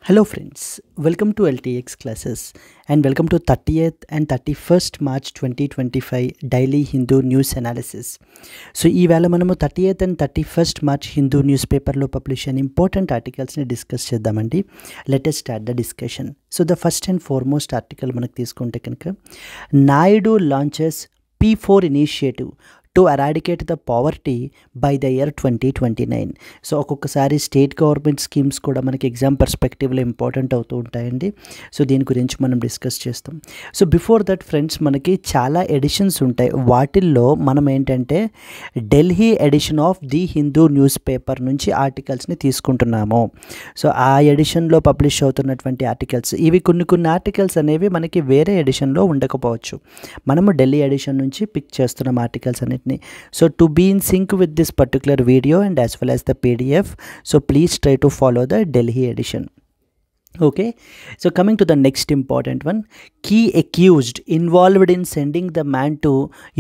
Hello friends, welcome to LTX classes and welcome to 30th and 31st March 2025 Daily Hindu News Analysis. So ఈవేళ మనము 30th and 31st March Hindu news పేపర్లో publish అయిన important ఆర్టికల్స్ని discuss చేద్దామండి. Let us start the discussion. So the first and foremost article మనకు తీసుకుంటే కనుక Naidu launches P4 initiative to eradicate the poverty by the year 2029. So ఒక్కొక్కసారి state government schemes కూడా మనకి exam పర్స్పెక్టివ్లో important అవుతూ ఉంటాయండి. సో దీని గురించి మనం డిస్కస్ చేస్తాం. సో బిఫోర్ దట్ ఫ్రెండ్స్, మనకి చాలా ఎడిషన్స్ ఉంటాయి. వాటిల్లో మనం ఏంటంటే Delhi edition of the Hindu newspaper నుంచి ఆర్టికల్స్ని తీసుకుంటున్నాము. సో ఆ ఎడిషన్లో పబ్లిష్ అవుతున్నటువంటి ఆర్టికల్స్ ఇవి కొన్ని ఆర్టికల్స్ అనేవి మనకి వేరే ఎడిషన్లో ఉండకపోవచ్చు. మనము ఢిల్లీ ఎడిషన్ నుంచి పిక్ చేస్తున్నాం ఆర్టికల్స్ అన్నిటిని. So to be in sync with this particular video and as well as the PDF, so please try to follow the Delhi edition. Okay, so coming to the next important one, key accused involved in sending the man to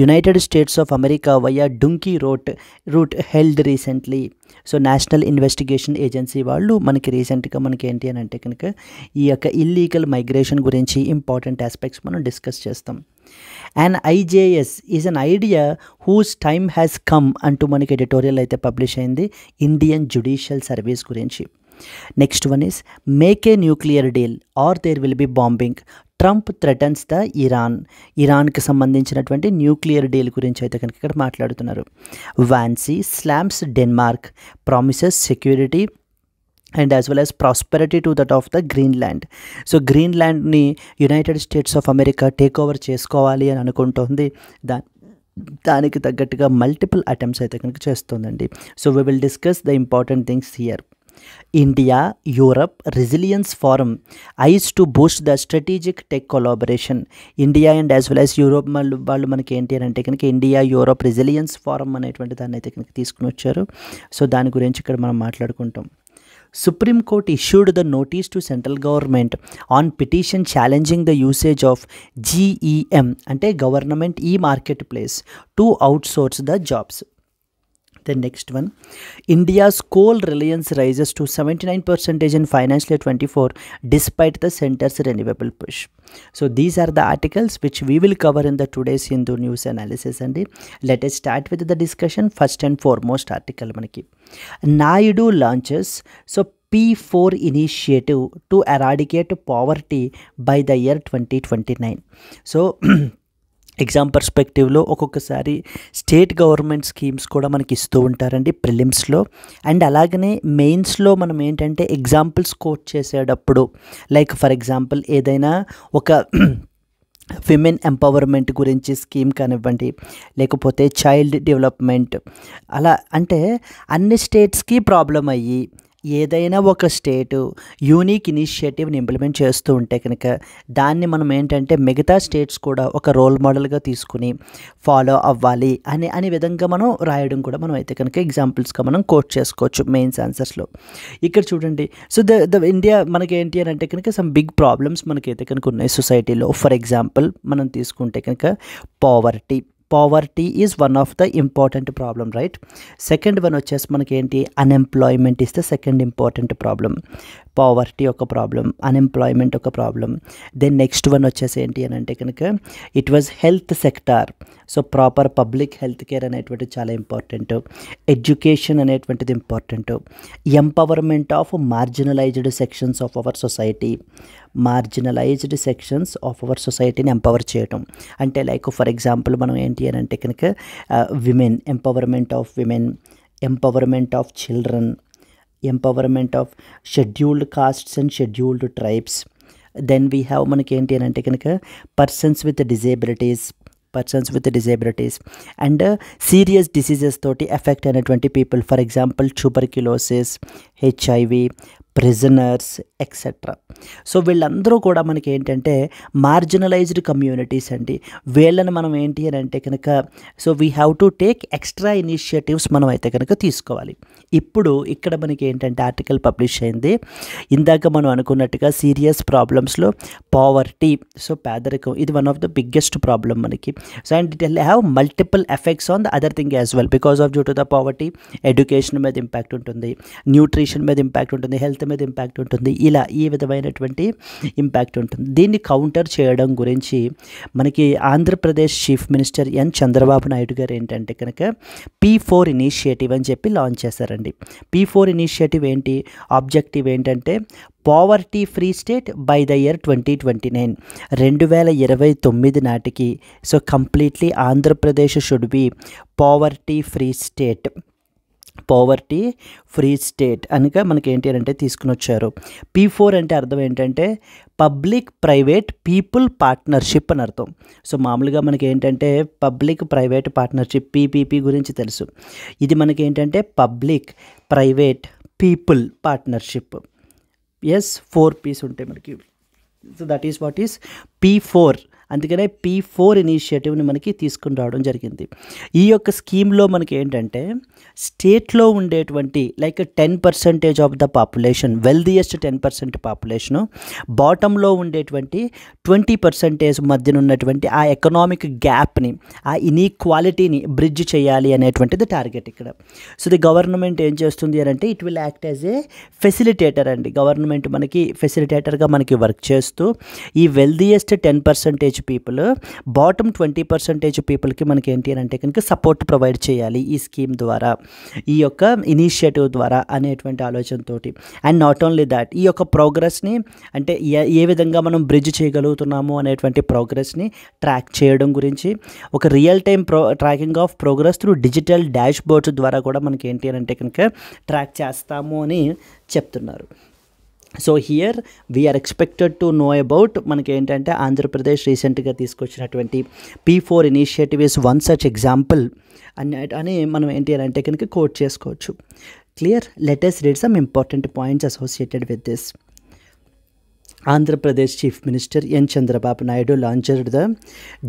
United States of America via Dunki route held recently. So national investigation agency వాళ్ళు మనకి రీసెంట్గా మనకి ఏంటి అని అంటే కనుక ఈ యొక్క ఇల్లీగల్ మైగ్రేషన్ గురించి ఇంపార్టెంట్ ఆస్పెక్ట్స్ మనం డిస్కస్ చేస్తాం. And IJS is an idea whose time has come అంటూ మనకి ఎడిటోరియల్ అయితే పబ్లిష్ అయింది ఇండియన్ జ్యుడిషియల్ సర్వీస్ గురించి. Next one is make a nuclear deal or there will be bombing, Trump threatens the ఇరాన్కి సంబంధించినటువంటి nuclear deal గురించి అయితే కనుక ఇక్కడ మాట్లాడుతున్నారు. Vance slams Denmark, promises security and as well as prosperity to that of the Greenland. So గ్రీన్లాండ్ని United States of America take over చేసుకోవాలి అని అనుకుంటోంది. దానికి తగ్గట్టుగా మల్టిపుల్ అటెంప్ట్స్ అయితే కనుక చేస్తుందండి. So we will discuss the important things here. India Europe Resilience Forum eyes to boost the strategic tech collaboration. India and as well as Europe వాళ్ళు మనకి ఏంటి అని అంటే కనుక ఇండియా యూరోప్ రెసిలియన్స్ ఫారం అనేటువంటి దాన్ని అయితే కనుక తీసుకుని వచ్చారు. సో దాని గురించి ఇక్కడ మనం మాట్లాడుకుంటాం. Supreme Court issued the notice to central government on petition challenging the usage of GEM అంటే government market-place to outsource the jobs. The next one, India's coal reliance rises to 79% in financial year 24 despite the center's renewable push. So these are the articles which we will cover in the today's Hindu news analysis. And let us start with the discussion. First and foremost article manaki Naidu launches P4 initiative to eradicate poverty by the year 2029. So exam పర్స్పెక్టివ్లో ఒక్కొక్కసారి state government schemes కూడా మనకి ఇస్తూ ఉంటారండి ప్రిలిమ్స్లో. And అలాగనే మెయిన్స్లో మనం ఏంటంటే examples coat చేసేటప్పుడు లైక్ ఫర్ ఎగ్జాంపుల్ ఏదైనా ఒక విమెన్ ఎంపవర్మెంట్ గురించి స్కీమ్ కానివ్వండి, లేకపోతే చైల్డ్ డెవలప్మెంట్, అలా అంటే అన్ని స్టేట్స్కి ప్రాబ్లం అయ్యి ఏదైనా ఒక స్టేటు యూనిక్ ఇనిషియేటివ్ని ఇంప్లిమెంట్ చేస్తూ ఉంటే కనుక దాన్ని మనం ఏంటంటే మిగతా స్టేట్స్ కూడా ఒక రోల్ మోడల్గా తీసుకుని ఫాలో అవ్వాలి అనే విధంగా మనం రాయడం కూడా మనం అయితే కనుక ఎగ్జాంపుల్స్గా మనం కోట్ చేసుకోవచ్చు మెయిన్స్ ఆన్సర్స్లో. ఇక్కడ చూడండి, సో ద ఇండియా మనకి ఏంటి అని అంటే కనుక సమ్ బిగ్ ప్రాబ్లమ్స్ మనకైతే కనుక ఉన్నాయి సొసైటీలో. ఫర్ ఎగ్జాంపుల్ మనం తీసుకుంటే కనుక poverty is one of the important problem, right. Second one వచ్చేసి మనకి ఏంటి, unemployment is the second important problem. Poverty ఒక ప్రాబ్లం, అన్ఎంప్లాయ్మెంట్ ఒక ప్రాబ్లం. దెన్ నెక్స్ట్ వన్ వచ్చేసి ఏంటి అని అంటే కనుక it was health sector. So proper public health care అనేటువంటిది చాలా ఇంపార్టెంట్. ఎడ్యుకేషన్ అనేటువంటిది important. Empowerment of marginalised sections of our సొసైటీని ఎంపవర్ చేయటం. అంటే లైక్ ఫర్ ఎగ్జాంపుల్ మనం ఏంటి అని అంటే కనుక women, empowerment of women, empowerment of children, empowerment of scheduled castes and scheduled tribes. Then we have మనకి ఏంటి అని అంటే కనుక persons with disabilities and serious diseases తోటి ఎఫెక్ట్ అయినటువంటి people, for example tuberculosis, HIV, prisoners etcetera. So వీళ్ళందరూ కూడా మనకి ఏంటంటే మార్జినలైజ్డ్ కమ్యూనిటీస్ అండి. వీళ్ళని మనం ఏంటి అని అంటే కనుక so we have to take extra initiatives మనం అయితే కనుక తీసుకోవాలి. ఇప్పుడు ఇక్కడ మనకి ఏంటంటే ఆర్టికల్ పబ్లిష్ అయింది. ఇందాక మనం అనుకున్నట్టుగా సీరియస్ ప్రాబ్లమ్స్లో పావర్టీ, సో పేదరికం, ఇది one of the biggest problem మనకి. So and it will have multiple effects on the other thing as well because of due to the poverty. Education మీద ఇంపాక్ట్ ఉంటుంది, nutrition మీద ఇంపాక్ట్ ఉంటుంది, health మీద impact ఉంటుంది, ఇలా ఈ విధమైనటువంటి ఇంపాక్ట్ ఉంటుంది. దీన్ని కౌంటర్ చేయడం గురించి మనకి Andhra Pradesh chief minister N Chandrababu Naidu గారు ఏంటంటే కనుక P4 ఇనిషియేటివ్ అని చెప్పి లాంచ్ చేశారండి. P4 ఇనిషియేటివ్ ఏంటి, ఆబ్జెక్టివ్ ఏంటంటే poverty free state by the year 2029, 2029 నాటికి. So completely Andhra Pradesh should be poverty free state, poverty free state అనగా మనకి ఏంటి అంటే తీసుకుని వచ్చారు. P4 అంటే అర్థం ఏంటంటే పబ్లిక్ ప్రైవేట్ పీపుల్ పార్ట్నర్షిప్ అని అర్థం. సో మామూలుగా మనకి ఏంటంటే పబ్లిక్ ప్రైవేట్ పార్ట్నర్షిప్ PPP గురించి తెలుసు. ఇది మనకి ఏంటంటే public private people partnership. Yes 4 P's ఉంటాయి మనకి. So that is what is P4. అందుకనే P4 ఇనిషియేటివ్ని మనకి తీసుకుని రావడం జరిగింది. ఈ యొక్క స్కీమ్లో మనకి ఏంటంటే స్టేట్లో ఉండేటువంటి like 10% of the population, wealthiest 10% population, బాటంలో ఉండేటువంటి 20% మధ్యన ఉన్నటువంటి ఆ ఎకనామిక్ గ్యాప్ని, ఆ ఇన్ఈక్వాలిటీని బ్రిడ్జ్ చేయాలి అనేటువంటిది టార్గెట్ ఇక్కడ. సో ది గవర్నమెంట్ ఏం చేస్తుంది అని అంటే it will act as A facilitator అండి. గవర్నమెంట్ మనకి ఫెసిలిటేటర్గా మనకి వర్క్ చేస్తూ ఈ వెల్దియెస్ట్ 10% పీపుల్, బాటమ్ 20% పీపుల్కి మనకి ఏంటి అని అంటే కనుక సపోర్ట్ ప్రొవైడ్ చేయాలి ఈ స్కీమ్ ద్వారా, ఈ యొక్క ఇనిషియేటివ్ ద్వారా అనేటువంటి ఆలోచనతోటి. అండ్ నాట్ ఓన్లీ దాట్, ఈ యొక్క ప్రోగ్రెస్ని అంటే ఏ విధంగా మనం బ్రిడ్జ్ చేయగలుగుతున్నాము అనేటువంటి ప్రోగ్రెస్ని ట్రాక్ చేయడం గురించి, ఒక real time tracking of progress through digital dashboards ద్వారా కూడా మనకి ఏంటి అని అంటే కనుక ట్రాక్ చేస్తాము అని చెప్తున్నారు. So here we are expected to know about మనకి ఏంటంటే ఆంధ్రప్రదేశ్ రీసెంట్గా తీసుకొచ్చినటువంటి P4 initiative is one such example అని మనం ఏంటి అని అంటే కనుక కోట్ చేసుకోవచ్చు. Clear? Let us read some important points associated with this. Andhra Chief Minister N. Chandrababu Naidu launched the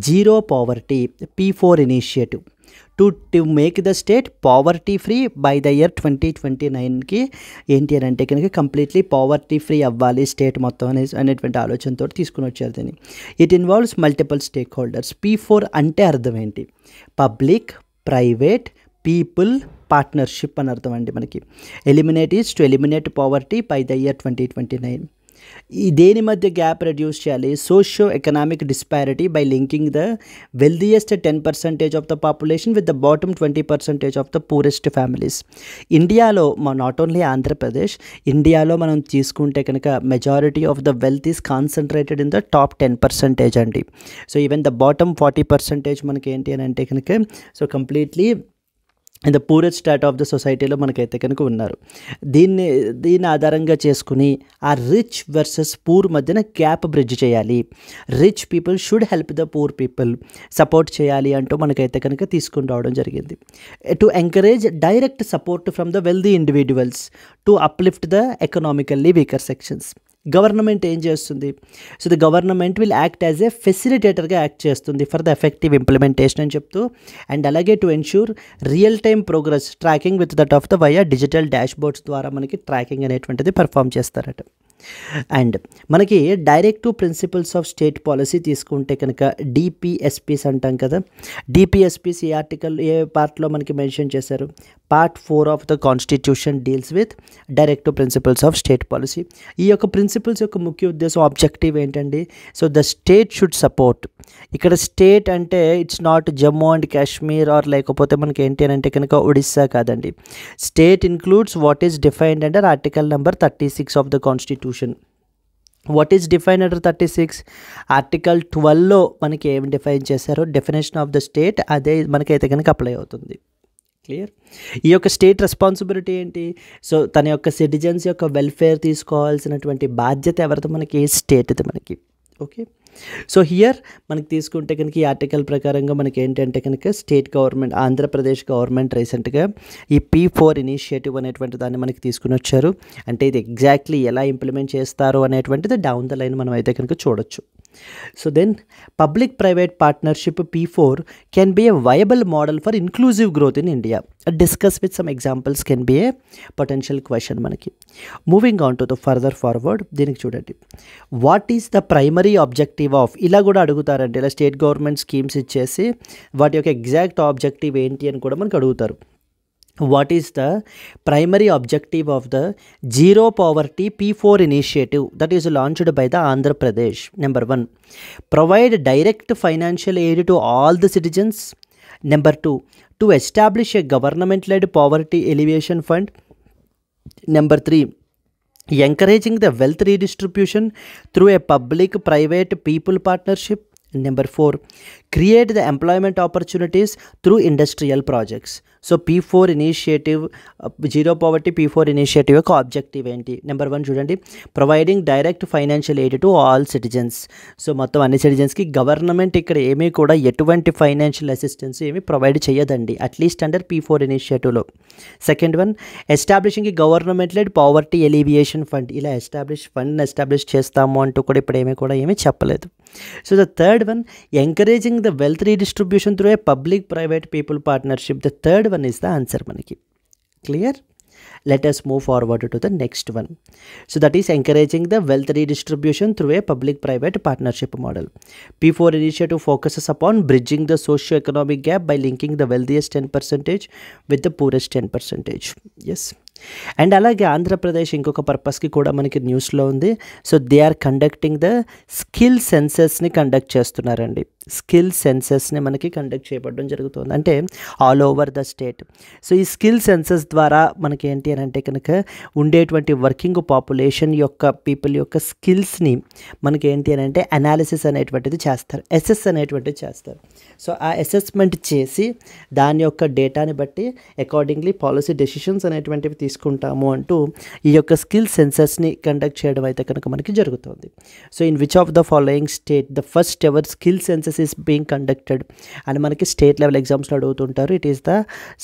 Zero Poverty P4 initiative to make the state poverty free by the year 2029కి ఏంటి అని అంటే కనుక completely poverty free అవ్వాలి state మొత్తం అనేటువంటి ఆలోచనతో తీసుకుని వచ్చారు దీన్ని. It involves multiple stake holders. P4 అంటే అర్థం ఏంటి? పబ్లిక్ ప్రైవేట్ పీపుల్ పార్ట్నర్షిప్ అని అర్థం అండి మనకి. Eliminate is to eliminate poverty by the year 2029. ఈ దేని మధ్య గ్యాప్ రెడ్యూస్ చేయాలి? Socio economic disparity by linking the wealthiest 10% of the population with the bottom 20% of the poorest families. ఇండియాలో not only Andhra Pradesh, ఇండియాలో మనం తీసుకుంటే కనుక majority of the wealth is concentrated in the top 10% అండి. సో ఈవెన్ ద బాటమ్ 40% మనకి ఏంటి అని అంటే కనుక so completely in the poorest state of the సొసైటీలో మనకైతే కనుక ఉన్నారు. దీన్ని ఆధారంగా చేసుకుని ఆ రిచ్ వర్సెస్ పూర్ మధ్యన గ్యాప్ బ్రిడ్జ్ చేయాలి. Rich people should help the poor people, support చేయాలి అంటూ మనకైతే కనుక తీసుకుని రావడం జరిగింది. To encourage direct support from the wealthy individuals to uplift the economically weaker sections. Government ఏం చేస్తుంది? So the government will act as a ఫెసిలిటేటర్గా యాక్ట్ చేస్తుంది ఫర్ ద ఎఫెక్టివ్ ఇంప్లిమెంటేషన్ అని చెప్తూ, అండ్ అలాగే to ensure real time progress tracking with that of the via digital dashboards ద్వారా మనకి tracking అనేటువంటిది పర్ఫామ్ చేస్తారట. అండ్ మనకి directive principles of state policy తీసుకుంటే కనుక DPSPs అంటాం కదా. DPSPs ఈ ఆర్టికల్ ఏ పార్ట్లో మనకి మెన్షన్ చేశారు? Part 4 of the constitution deals with directive principles of state policy. ఈ యొక్క ప్రిన్సిపల్స్ యొక్క ముఖ్య ఉద్దేశం, ఆబ్జెక్టివ్ ఏంటండి? So the state should support. ఇక్కడ స్టేట్ అంటే it's not Jammu and Kashmir or లేకపోతే మనకి ఏంటి అని అంటే కనుక ఒడిస్సా కాదండి. State includes what is defined under article number 36 of the constitution. What is define under 36? Article 12లో మనకి ఏం డిఫైన్ చేశారో డెఫినేషన్ ఆఫ్ ద స్టేట్ అదే మనకైతే కనుక అప్లై అవుతుంది. క్లియర్? ఈ యొక్క స్టేట్ రెస్పాన్సిబిలిటీ ఏంటి? సో తన యొక్క సిటిజన్స్ యొక్క వెల్ఫేర్ తీసుకోవాల్సినటువంటి బాధ్యత ఎవరితో? మనకి స్టేట్ది మనకి. ఓకే, సో హియర్ మనకి తీసుకుంటే కనుక ఈ ఆర్టికల్ ప్రకారంగా మనకి ఏంటంటే కనుక స్టేట్ గవర్నమెంట్, ఆంధ్రప్రదేశ్ గవర్నమెంట్ రీసెంట్గా ఈ P4 ఇనిషియేటివ్ అనేటువంటి దాన్ని మనకి తీసుకుని వచ్చారు. అంటే ఇది ఎగ్జాక్ట్లీ ఎలా ఇంప్లిమెంట్ చేస్తారు అనేటువంటిది డౌన్ ద లైన్ మనం అయితే కనుక చూడొచ్చు. So then public private partnership P4 can be a viable model for inclusive growth in India. Discuss with some examples can be a potential question మనకి. Moving on to the further forward, దీనికి చూడండి, what is the primary objective of, ఇలా కూడా అడుగుతారండి. ఇలా state government schemes ఇచ్చేసి వాటి యొక్క ఎగ్జాక్ట్ ఆబ్జెక్టివ్ ఏంటి అని కూడా మనకు అడుగుతారు. what is the primary objective of the zero poverty P4 initiative that is launched by the Andhra Pradesh? Number 1, provide direct financial aid to all the citizens. Number 2, to establish a government led poverty alleviation fund. Number 3, encouraging the wealth redistribution through a public private people partnership. Number 4, create the employment opportunities through industrial projects. So P4 initiative, zero poverty P4 initiative యొక్క objective ఏంటి? Number 1 చూడండి, providing direct financial aid to all citizens. So మొత్తం అన్ని సిటిజన్స్కి government ఇక్కడ ఏమీ కూడా ఎటువంటి ఫైనాన్షియల్ అసిస్టెన్స్ ఏమీ ప్రొవైడ్ చేయదండి, అట్లీస్ట్ అండర్ P4 ఇనిషియేటివ్లో. Second 1, establishing government led poverty alleviation fund. ఇలా ఎస్టాబ్లిష్ చేస్తాము అంటూ కూడా ఇప్పుడు ఏమీ చెప్పలేదు. So the third 1, encouraging the wealth redistribution through a public private people partnership. The third one is the answer manaki. Clear? Let us move forward to the next one. So that is encouraging the wealth redistribution through a public private partnership model. P4 initiative focuses upon bridging the socio-economic gap by linking the wealthiest 10% with the poorest 10%. Yes. And అలాగే ఆంధ్రప్రదేశ్ ఇంకొక పర్పస్కి కూడా మనకి న్యూస్లో ఉంది. So they are conducting the skill సెన్సెస్ని conduct చేస్తున్నారండి. Skill సెన్సెస్ని మనకి కండక్ట్ చేయబడడం జరుగుతుంది, అంటే all over the state. So ఈ స్కిల్ సెన్సెస్ ద్వారా మనకి ఏంటి అని అంటే కనుక ఉండేటువంటి వర్కింగ్ పాపులేషన్ యొక్క పీపుల్ యొక్క స్కిల్స్ని మనకి ఏంటి అని అంటే అనాలిసిస్ అనేటువంటిది చేస్తారు, అసెస్ అనేటువంటిది చేస్తారు. సో ఆ అసెస్మెంట్ చేసి దాని యొక్క డేటాని బట్టి అకార్డింగ్లీ పాలసీ డెసిషన్స్ అనేటువంటివి తీసుకుంటాము అంటూ ఈ యొక్క స్కిల్ సెన్సెస్ని కండక్ట్ చేయడం అయితే కనుక మనకి జరుగుతుంది. So in which of the following state the first ever skill senses is being conducted అని మనకి స్టేట్ లెవెల్ ఎగ్జామ్స్లో అడుగుతుంటారు. It is the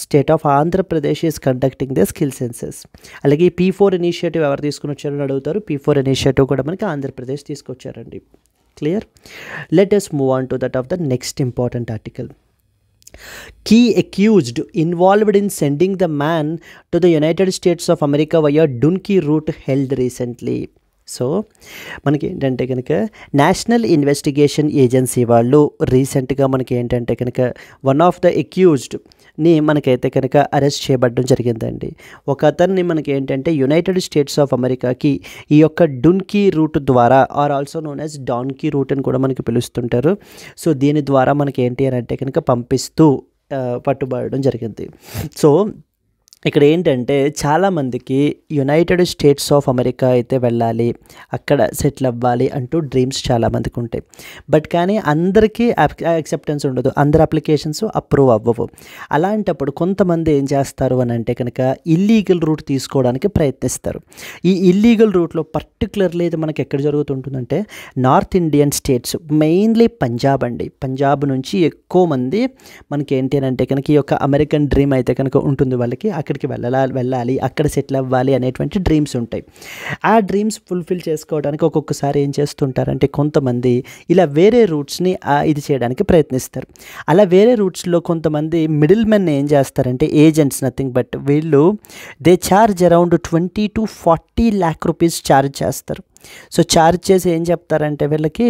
state of Andhra Pradesh is conducting the skill senses. అలాగే ఈ P4 ఇనిషియేటివ్ ఎవరు తీసుకుని వచ్చారని అడుగుతారు. P4 ఇనిషియేటివ్ కూడా మనకి ఆంధ్రప్రదేశ్ తీసుకొచ్చారండి. Clear? Let us move on to that of the next important article. Key accused involved in sending the man to the United States of America via Dunki route held recently. So మనకి ఏంటంటే కనుక national investigation agency వాళ్ళు రీసెంట్గా మనకి ఏంటంటే కనుక one of the అక్యూజ్డ్ని మనకైతే కనుక అరెస్ట్ చేయబడడం జరిగిందండి. ఒక అతన్ని మనకి ఏంటంటే యునైటెడ్ స్టేట్స్ ఆఫ్ అమెరికాకి ఈ యొక్క డున్కీ రూట్ ద్వారా or also known as donkey route అని కూడా మనకి పిలుస్తుంటారు. సో దీని ద్వారా మనకి ఏంటి అని అంటే కనుక పంపిస్తూ పట్టుబడడం జరిగింది. సో ఇక్కడ ఏంటంటే చాలామందికి యునైటెడ్ స్టేట్స్ ఆఫ్ అమెరికా అయితే వెళ్ళాలి, అక్కడ సెటిల్ అవ్వాలి అంటూ డ్రీమ్స్ చాలామందికి ఉంటాయి. బట్ కానీ అందరికీ యాక్సెప్టెన్స్ ఉండదు, అందరి అప్లికేషన్స్ అప్రూవ్ అవ్వవు. అలాంటప్పుడు కొంతమంది ఏం చేస్తారు అని అంటే కనుక ఇల్లీగల్ రూట్ తీసుకోవడానికి ప్రయత్నిస్తారు. ఈ ఇల్లీగల్ రూట్లో పర్టికులర్లీ ఇది మనకి ఎక్కడ జరుగుతుంటుందంటే north Indian states, mainly Punjab అండి. పంజాబ్ నుంచి ఎక్కువ మంది మనకి ఏంటి అని అంటే కనుక ఈ యొక్క అమెరికన్ డ్రీమ్ అయితే కనుక ఉంటుంది వాళ్ళకి, అక్కడికి వెళ్ళాలి, అక్కడ సెటిల్ అవ్వాలి అనేటువంటి డ్రీమ్స్ ఉంటాయి. ఆ డ్రీమ్స్ ఫుల్ఫిల్ చేసుకోవడానికి ఒక్కొక్కసారి ఏం చేస్తుంటారంటే కొంతమంది ఇలా వేరే రూట్స్ని ఇది చేయడానికి ప్రయత్నిస్తారు. అలా వేరే రూట్స్లో కొంతమంది మిడిల్ మెన్ ఏం చేస్తారంటే ఏజెంట్స్, నథింగ్ బట్ వీళ్ళు they charge around 20 to 40 lakh rupees charge చేస్తారు. సో ఛార్జ్ చేసి ఏం చెప్తారంటే వీళ్ళకి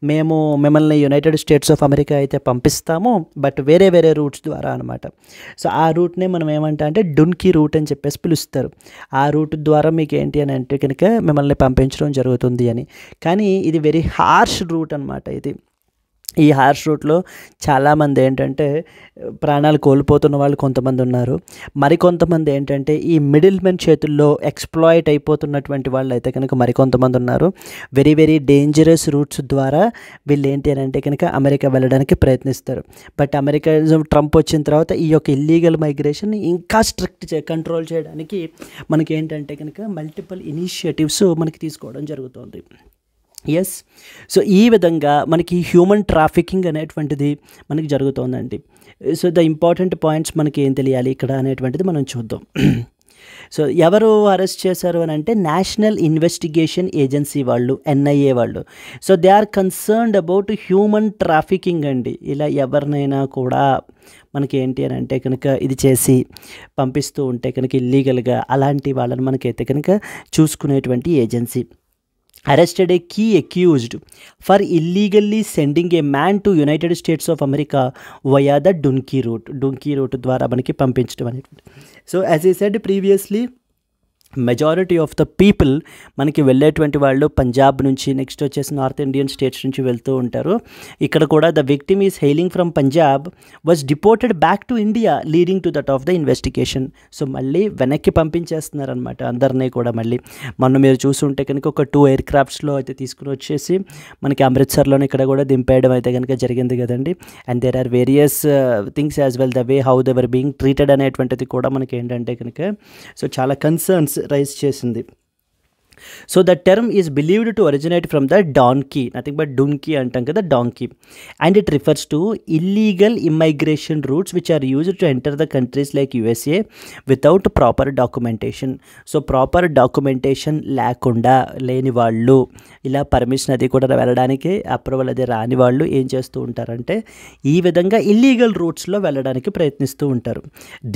మేము మిమ్మల్ని యునైటెడ్ స్టేట్స్ ఆఫ్ అమెరికా అయితే పంపిస్తాము, బట్ వేరే రూట్స్ ద్వారా అనమాట. సో ఆ రూట్నే మనం ఏమంటే డున్కీ రూట్ అని చెప్పేసి పిలుస్తారు. ఆ రూట్ ద్వారా మీకు ఏంటి అని అంటే కనుక మిమ్మల్ని పంపించడం జరుగుతుంది అని. కానీ ఇది వెరీ హార్ష్ రూట్ అనమాట. ఇది ఈ హార్ష్ రూట్లో చాలామంది ఏంటంటే ప్రాణాలు కోల్పోతున్న వాళ్ళు కొంతమంది ఉన్నారు. మరికొంతమంది ఏంటంటే ఈ మిడిల్ మెన్ చేతుల్లో ఎక్స్ప్లాయిట్ అయిపోతున్నటువంటి వాళ్ళు అయితే కనుక మరికొంతమంది ఉన్నారు. వెరీ డేంజరస్ రూట్స్ ద్వారా వీళ్ళు ఏంటి అని అంటే కనుక అమెరికా వెళ్ళడానికి ప్రయత్నిస్తారు. బట్ అమెరికా ట్రంప్ వచ్చిన తర్వాత ఈ యొక్క ఇల్లీగల్ మైగ్రేషన్ ఇంకా స్ట్రిక్ట్ కంట్రోల్ చేయడానికి మనకి ఏంటంటే కనుక మల్టిపుల్ ఇనిషియేటివ్స్ మనకి తీసుకోవడం జరుగుతుంది. ఎస్, సో ఈ విధంగా మనకి హ్యూమన్ ట్రాఫికింగ్ అనేటువంటిది మనకి జరుగుతుందండి. సో ద ఇంపార్టెంట్ పాయింట్స్ మనకి ఏం తెలియాలి ఇక్కడ అనేటువంటిది మనం చూద్దాం. సో ఎవరు అరెస్ట్ చేశారు అని అంటే నేషనల్ ఇన్వెస్టిగేషన్ ఏజెన్సీ వాళ్ళు, NIA వాళ్ళు. So they are concerned about human trafficking అండి. ఇలా ఎవరినైనా కూడా మనకి ఏంటి అని అంటే కనుక ఇది చేసి పంపిస్తూ ఉంటే కనుక ఇల్లీగల్గా అలాంటి వాళ్ళని మనకైతే కనుక చూసుకునేటువంటి agency. arrested a key accused for illegally sending a man to United States of America via the Dunki route ద్వారా మనకి పంపించడం అనేటువంటి. So as I said previously majority of the people మనకి వెళ్ళేటువంటి వాళ్ళు పంజాబ్ నుంచి, నెక్స్ట్ వచ్చేసి నార్త్ ఇండియన్ స్టేట్స్ నుంచి వెళ్తూ ఉంటారు. ఇక్కడ కూడా the victim is hailing from Punjab was deported back to India leading to that of the investigation. So మళ్ళీ వెనక్కి పంపించేస్తున్నారనమాట అందరినీ కూడా. మళ్ళీ మొన్న మీరు చూసుంటే కనుక ఒక 2 ఎయిర్ క్రాఫ్ట్స్లో అయితే తీసుకుని వచ్చేసి మనకి అమృత్సర్లోనే ఇక్కడ కూడా దింపేయడం అయితే కనుక జరిగింది కదండి. And there are various things as well, the way how they were being treated అనేటువంటిది కూడా మనకి ఏంటంటే కనుక సో చాలా కన్సర్న్స్ రైజ్ చేసింది. So the term is believed to originate from the donkey, nothing but dunki అంటాం కదా, donkey. And it refers to illegal immigration routes which are used to enter the countries like USA without proper documentation. So proper documentation లేని వాళ్ళు, ఇలా permission అది కూడా వెళ్ళడానికి approval అది రాని వాళ్ళు ఏం చేస్తూ ఉంటారంటే ఈ విధంగా ఇల్లీగల్ రూట్స్లో వెళ్ళడానికి ప్రయత్నిస్తూ ఉంటారు.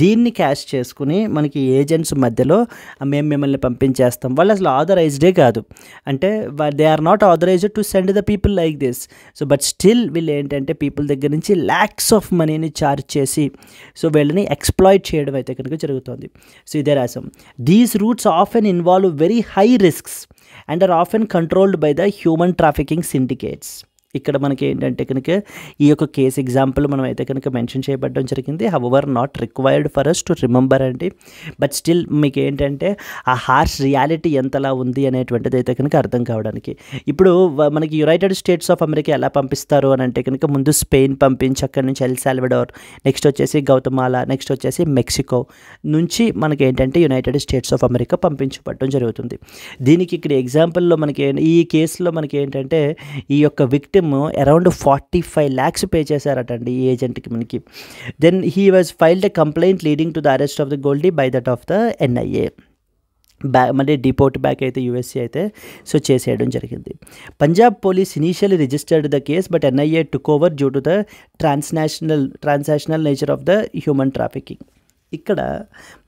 దీన్ని క్యాష్ చేసుకుని మనకి ఏజెంట్స్ మధ్యలో మేము మిమ్మల్ని పంపించేస్తాం, వాళ్ళు అసలు ఆథరైజ్డే కాదు, అంటే they are not authorised to send the people like this. So but still వీళ్ళు ఏంటంటే పీపుల్ దగ్గర నుంచి ల్యాక్స్ ఆఫ్ మనీని ఛార్జ్ చేసి సో వీళ్ళని ఎక్స్ప్లాయిట్ చేయడం అయితే కనుక జరుగుతుంది. సో ఇదే రాసాం. These routes often involve very high risks and are often controlled by the human trafficking syndicates. ఇక్కడ మనకి ఏంటంటే కనుక ఈ యొక్క కేసు ఎగ్జాంపుల్ మనం అయితే కనుక మెన్షన్ చేయబడడం జరిగింది. However not required for us to remember అండి, బట్ స్టిల్ మీకు ఏంటంటే ఆ హార్ష్ రియాలిటీ ఎంతలా ఉంది అనేటువంటిది అయితే కనుక అర్థం కావడానికి. ఇప్పుడు మనకి యునైటెడ్ స్టేట్స్ ఆఫ్ అమెరికా ఎలా పంపిస్తారు అని అంటే కనుక ముందు స్పెయిన్ పంపించి అక్కడి నుంచి ఎల్ సాల్వడోర్, నెక్స్ట్ వచ్చేసి గౌతమాలా, నెక్స్ట్ వచ్చేసి మెక్సికో నుంచి మనకి ఏంటంటే యునైటెడ్ స్టేట్స్ ఆఫ్ అమెరికా పంపించబడడం జరుగుతుంది. దీనికి ఇక్కడ ఎగ్జాంపుల్లో మనకి ఈ కేసులో మనకి ఏంటంటే ఈ యొక్క విక్టిమ్ అరౌండ్ 45 lakhs పే చేశారటండి ఈ ఏజెంట్కి మనకి. Then he was filed a complaint leading to the arrest of the Goldie by that of the NIA. మళ్ళీ డిపోర్ట్ బ్యాక్ అయితే యూఎస్ఏ అయితే సో చేసేయడం జరిగింది. Punjab police initially registered the case but NIA took over due to the transactional nature of the human trafficking. ఇక్కడ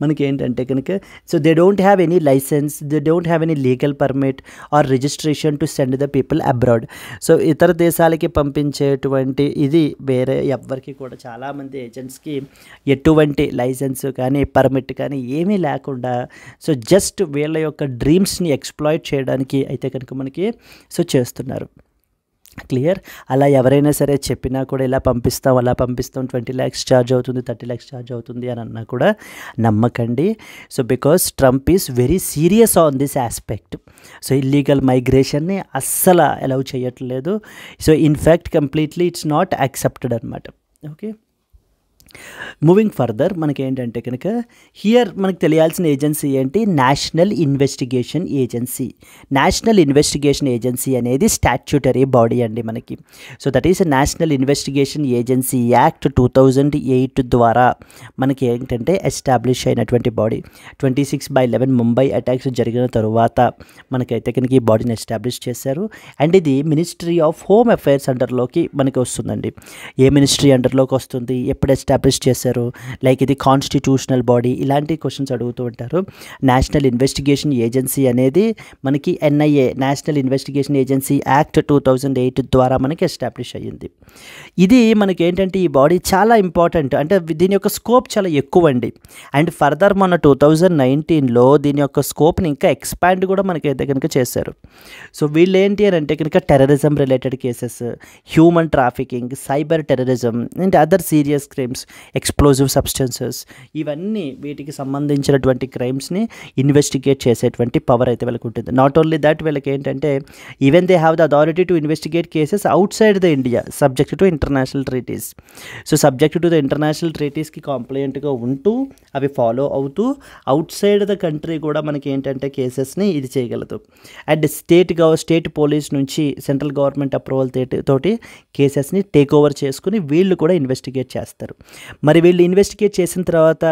మనకి ఏంటంటే కనుక so they don't have any licence, they don't have any legal permit or registration to send the people abroad. So ఇతర దేశాలకి పంపించేటువంటి ఇది వేరే ఎవ్వరికి కూడా చాలామంది ఏజెంట్స్కి ఎటువంటి లైసెన్స్ కానీ పర్మిట్ కానీ ఏమీ లేకుండా సో జస్ట్ వీళ్ళ యొక్క డ్రీమ్స్ని ఎక్స్ప్లాయిట్ చేయడానికి అయితే కనుక మనకి సో చేస్తున్నారు. క్లియర్? అలా ఎవరైనా సరే చెప్పినా కూడా ఇలా పంపిస్తాం అలా పంపిస్తాం 20 lakhs ఛార్జ్ అవుతుంది 30 lakhs ఛార్జ్ అవుతుంది అని అన్నా కూడా నమ్మకండి. So because Trump is very serious on this aspect. So illegal మైగ్రేషన్ని అస్సలు అలౌ చేయట్లేదు. So in fact completely it's not accepted అనమాట. ఓకే, మూవింగ్ ఫర్దర్ మనకి ఏంటంటే కనుక హియర్ మనకు తెలియాల్సిన ఏజెన్సీ ఏంటి? National investigation agency. National investigation agency అనేది స్టాట్యూటరీ బాడీ అండి మనకి. So that is national investigation agency act 2008 ద్వారా మనకి ఏంటంటే ఎస్టాబ్లిష్ అయినటువంటి బాడీ. 26/11 ముంబై అటాక్స్ జరిగిన తరువాత మనకైతే కనుక ఈ బాడీని ఎస్టాబ్లిష్ చేశారు. అండ్ ఇది మినిస్ట్రీ ఆఫ్ హోమ్ అఫైర్స్ అండర్లోకి మనకి వస్తుందండి. ఏ మినిస్ట్రీ అండర్లోకి వస్తుంది, ఎప్పుడు ఎస్టాబ్లిష్ చేశారు, లైక్ ఇది కాన్స్టిట్యూషనల్ బాడీ, ఇలాంటి క్వశ్చన్స్ అడుగుతూ ఉంటారు. నేషనల్ ఇన్వెస్టిగేషన్ ఏజెన్సీ అనేది మనకి NIA national investigation agency act 2008 ద్వారా మనకి ఎస్టాబ్లిష్ అయ్యింది. ఇది మనకి ఏంటంటే ఈ బాడీ చాలా ఇంపార్టెంట్, అంటే దీని యొక్క స్కోప్ చాలా ఎక్కువ అండి. అండ్ ఫర్దర్ మన 2019లో దీని యొక్క స్కోప్ని ఇంకా ఎక్స్పాండ్ కూడా మనకి అయితే కనుక చేశారు. సో వీళ్ళు ఏంటి అని అంటే కనుక terrorism related cases, human trafficking, cyber terrorism and other serious crimes, explosive substances, ఇవన్నీ వీటికి సంబంధించినటువంటి క్రైమ్స్ని ఇన్వెస్టిగేట్ చేసేటువంటి పవర్ అయితే వీళ్ళకి ఉంటుంది. నాట్ ఓన్లీ దట్, వీళ్ళకి ఏంటంటే even they have the authority to investigate cases outside the India subject to international treaties. So subject to the international ట్రీటీస్కి కాంప్లైంట్గా ఉంటూ అవి ఫాలో అవుతూ అవుట్ సైడ్ ద కంట్రీ కూడా మనకి ఏంటంటే కేసెస్ని ఇది చేయగలదు. అండ్ స్టేట్ పోలీస్ నుంచి సెంట్రల్ గవర్నమెంట్ అప్రూవల్ తోటి కేసెస్ని టేక్ ఓవర్ చేసుకుని వీళ్ళు కూడా ఇన్వెస్టిగేట్ చేస్తారు. మరి వీళ్ళు ఇన్వెస్టిగేట్ చేసిన తర్వాత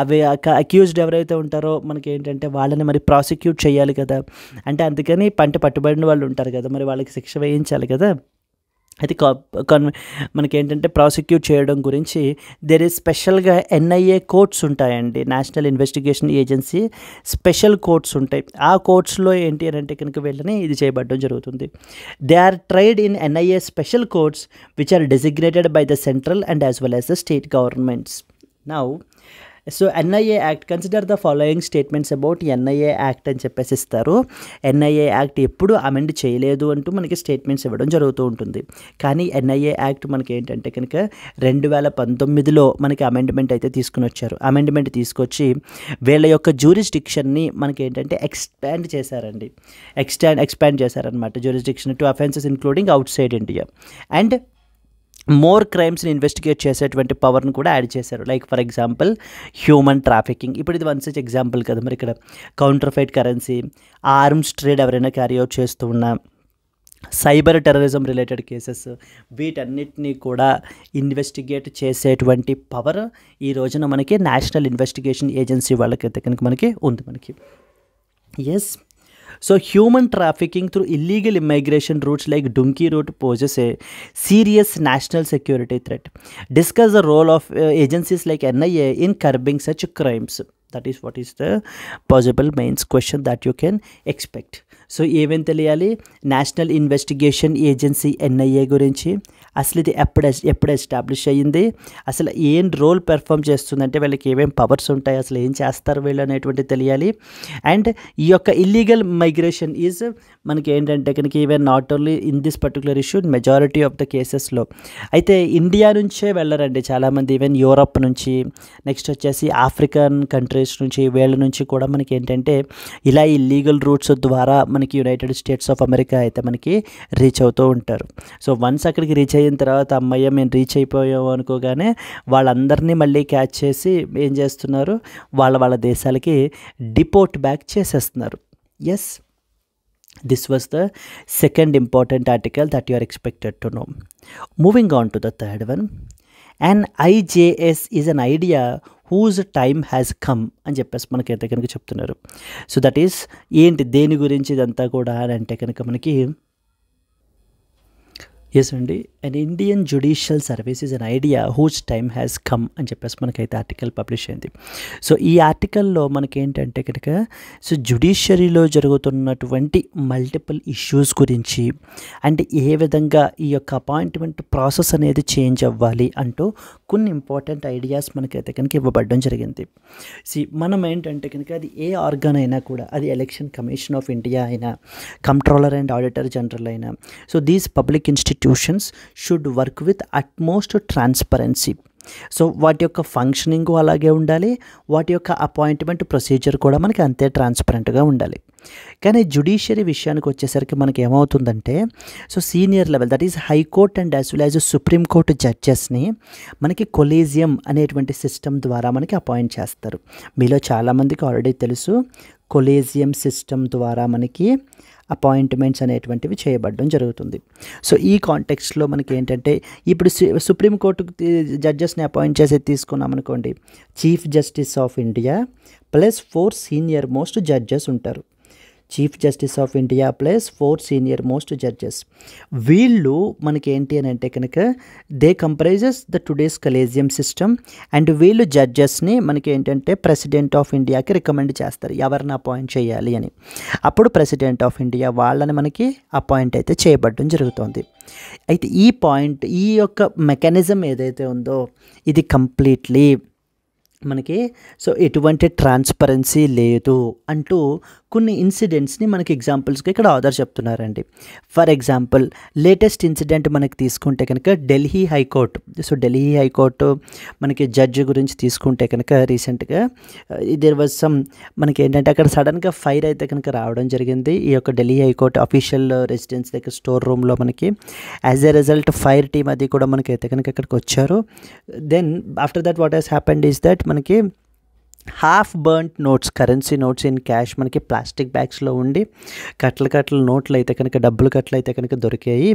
అవి అక్యూజ్డ్ ఎవరైతే ఉంటారో మనకి ఏంటంటే వాళ్ళని మరి ప్రాసిక్యూట్ చేయాలి కదా, అంటే అందుకని పట్టుబడిన వాళ్ళు ఉంటారు కదా, మరి వాళ్ళకి శిక్ష వేయించాలి కదా. అది మనకి ఏంటంటే ప్రాసిక్యూట్ చేయడం గురించి దేర్ ఈజ్ స్పెషల్గా ఎన్ఐఏ కోర్ట్స్ ఉంటాయండి, national investigation agency special courts ఉంటాయి. ఆ కోర్ట్స్లో ఏంటి అని అంటే కనుక వీళ్ళని ఇది చేయబడడం జరుగుతుంది. They are tried in NIA special courts which are designated by the central and as well as the state governments. Now so NIA act, consider the following statements about NIA act అని చెప్పేసి ఇస్తారు. NIA act ఎప్పుడు amend చేయలేదు అంటూ మనకి statements ఇవ్వడం జరుగుతూ ఉంటుంది. కానీ ఎన్ఐఏ యాక్ట్ మనకి ఏంటంటే కనుక 2019లో మనకి అమెండ్మెంట్ అయితే తీసుకుని వచ్చారు. అమెండ్మెంట్ తీసుకొచ్చి వీళ్ళ యొక్క జ్యూరిస్డిక్షన్ని మనకి ఏంటంటే ఎక్స్పాండ్ చేశారనమాట. Jurisdiction to offences including outside India and more క్రైమ్స్ని ఇన్వెస్టిగేట్ చేసేటువంటి పవర్ని కూడా యాడ్ చేశారు. Like for example human trafficking, ఇప్పుడు ఇది వన్ సచ్ ఎగ్జాంపుల్ కదా. మరి ఇక్కడ కౌంటర్ఫెయిట్ కరెన్సీ, ఆర్మ్స్ ట్రేడ్ ఎవరైనా క్యారీ అవుట్ చేస్తూ ఉన్నా, సైబర్ టెర్రరిజం రిలేటెడ్ కేసెస్, వీటన్నిటినీ కూడా ఇన్వెస్టిగేట్ చేసేటువంటి పవర్ ఈ రోజున మనకి నేషనల్ ఇన్వెస్టిగేషన్ ఏజెన్సీ వాళ్ళకైతే కనుక మనకి ఉంది. మనకి yes, so human trafficking through illegal immigration routes like donkey route poses a serious national security threat. Discuss the role of agencies like NIA in curbing such crimes. That is what is the possible mains question that you can expect. So ఏమేం తెలియాలి? National investigation agency NIA గురించి, అసలు ఇది ఎప్పుడు establish అయ్యింది, అసలు ఏం role perform చేస్తుందంటే వీళ్ళకి ఏమేం పవర్స్ ఉంటాయి, అసలు ఏం చేస్తారు వీళ్ళు అనేటువంటి తెలియాలి. అండ్ ఈ యొక్క ఇల్లీగల్ మైగ్రేషన్ ఈజ్ మనకి ఏంటంటే కనుక even not only in this particular issue, majority of the కేసెస్లో అయితే ఇండియా నుంచే వెళ్ళరండి చాలామంది, ఈవెన్ యూరప్ నుంచి, నెక్స్ట్ వచ్చేసి ఆఫ్రికన్ కంట్రీస్ నుంచి, వీళ్ళ నుంచి కూడా మనకి ఏంటంటే ఇలా ఇల్లీగల్ రూట్స్ ద్వారా మనకి యునైటెడ్ స్టేట్స్ ఆఫ్ అమెరికా అయితే మనకి రీచ్ అవుతూ ఉంటారు. సో వన్స్ అక్కడికి రీచ్ అయిన తర్వాత అమ్మయ్య మేము రీచ్ అయిపోయాము అనుకోగానే వాళ్ళందరినీ మళ్ళీ క్యాచ్ చేసి ఏం చేస్తున్నారు, వాళ్ళ దేశాలకి డిపోర్ట్ బ్యాక్ చేసేస్తున్నారు. Yes, this was the second important article that you are expected to know. Moving on to the third one, an IJS is an idea whose time has come అని చెప్పేసి మనకైతే కనుక చెప్తున్నారు. సో దట్ ఈస్ ఏంటి, దేని గురించి ఇదంతా కూడా అని అంటే కనుక మనకి ఎస్ అండి, and Indian judicial service is an idea whose time has come అని చెప్పేసి మనకైతే ఆర్టికల్ పబ్లిష్ అయింది. సో ఈ ఆర్టికల్లో మనకేంటంటే కనుక సో జ్యుడిషియరీలో జరుగుతున్నటువంటి మల్టిపుల్ ఇష్యూస్ గురించి, అంటే ఏ విధంగా ఈ యొక్క అపాయింట్మెంట్ ప్రాసెస్ అనేది చేంజ్ అవ్వాలి అంటూ కొన్ని ఇంపార్టెంట్ ఐడియాస్ మనకైతే కనుక ఇవ్వబడడం జరిగింది. మనం ఏంటంటే కనుక అది ఏ ఆర్గాన్ అయినా కూడా, అది ఎలక్షన్ కమిషన్ ఆఫ్ ఇండియా అయినా, కంట్రోలర్ అండ్ ఆడిటర్ జనరల్ అయినా, so these public institutions should work with utmost transparency. So వాటి యొక్క ఫంక్షనింగ్ అలాగే ఉండాలి, వాటి యొక్క అపాయింట్మెంట్ ప్రొసీజర్ కూడా మనకి అంతే ట్రాన్స్పరెంట్గా ఉండాలి. కానీ జ్యుడిషియరీ విషయానికి వచ్చేసరికి మనకి ఏమవుతుందంటే, so senior level that is high court and as well as supreme court జడ్జెస్ని మనకి కొలీజియం అనేటువంటి సిస్టమ్ ద్వారా మనకి అపాయింట్ చేస్తారు. మీలో చాలామందికి ఆల్రెడీ తెలుసు, కొలీజియం సిస్టమ్ ద్వారా మనకి అపాయింట్మెంట్స్ అనేటువంటివి చేయబడడం జరుగుతుంది. సో ఈ కాంటెక్స్ట్లో మనకి ఏంటంటే, ఇప్పుడు సుప్రీంకోర్టు జడ్జెస్ని అపాయింట్ చేసి తీసుకున్నాం అనుకోండి, chief justice of India plus 4 senior most judges ఉంటారు. Chief justice of India plus 4 senior most judges. వీళ్ళు మనకి ఏంటి అని అంటే కనుక they comprises the today's collegium system. And వీళ్ళు జడ్జెస్ని మనకి ఏంటంటే ప్రెసిడెంట్ ఆఫ్ ఇండియాకి రికమెండ్ చేస్తారు ఎవరిని అపాయింట్ చేయాలి అని. అప్పుడు ప్రెసిడెంట్ ఆఫ్ ఇండియా వాళ్ళని మనకి అపాయింట్ అయితే చేయబడడం జరుగుతుంది. అయితే ఈ యొక్క మెకానిజం ఏదైతే ఉందో ఇది కంప్లీట్లీ మనకి సో ఎటువంటి ట్రాన్స్పరెన్సీ లేదు అంటూ కొన్ని ఇన్సిడెంట్స్ని మనకి ఎగ్జాంపుల్స్గా ఇక్కడ ఆధార్ చెప్తున్నారండి. ఫర్ ఎగ్జాంపుల్ లేటెస్ట్ ఇన్సిడెంట్ మనకి తీసుకుంటే కనుక Delhi high court. So Delhi high court మనకి జడ్జి గురించి తీసుకుంటే కనుక రీసెంట్గా దేర్ వాజ్ సమ్ మనకి ఏంటంటే అక్కడ సడన్గా ఫైర్ అయితే కనుక రావడం జరిగింది. ఈ యొక్క ఢిల్లీ హైకోర్టు అఫీషియల్ రెసిడెన్స్ దగ్గర స్టోర్ రూమ్లో మనకి as a result fire team అది కూడా మనకి అయితే కనుక ఇక్కడికి వచ్చారు. Then after that what has happened is that మనకి half burnt notes, currency notes in cash మనకి ప్లాస్టిక్ బ్యాగ్స్లో ఉండి కట్టలు నోట్లు అయితే కనుక, డబ్బులు కట్టలు అయితే కనుక దొరికాయి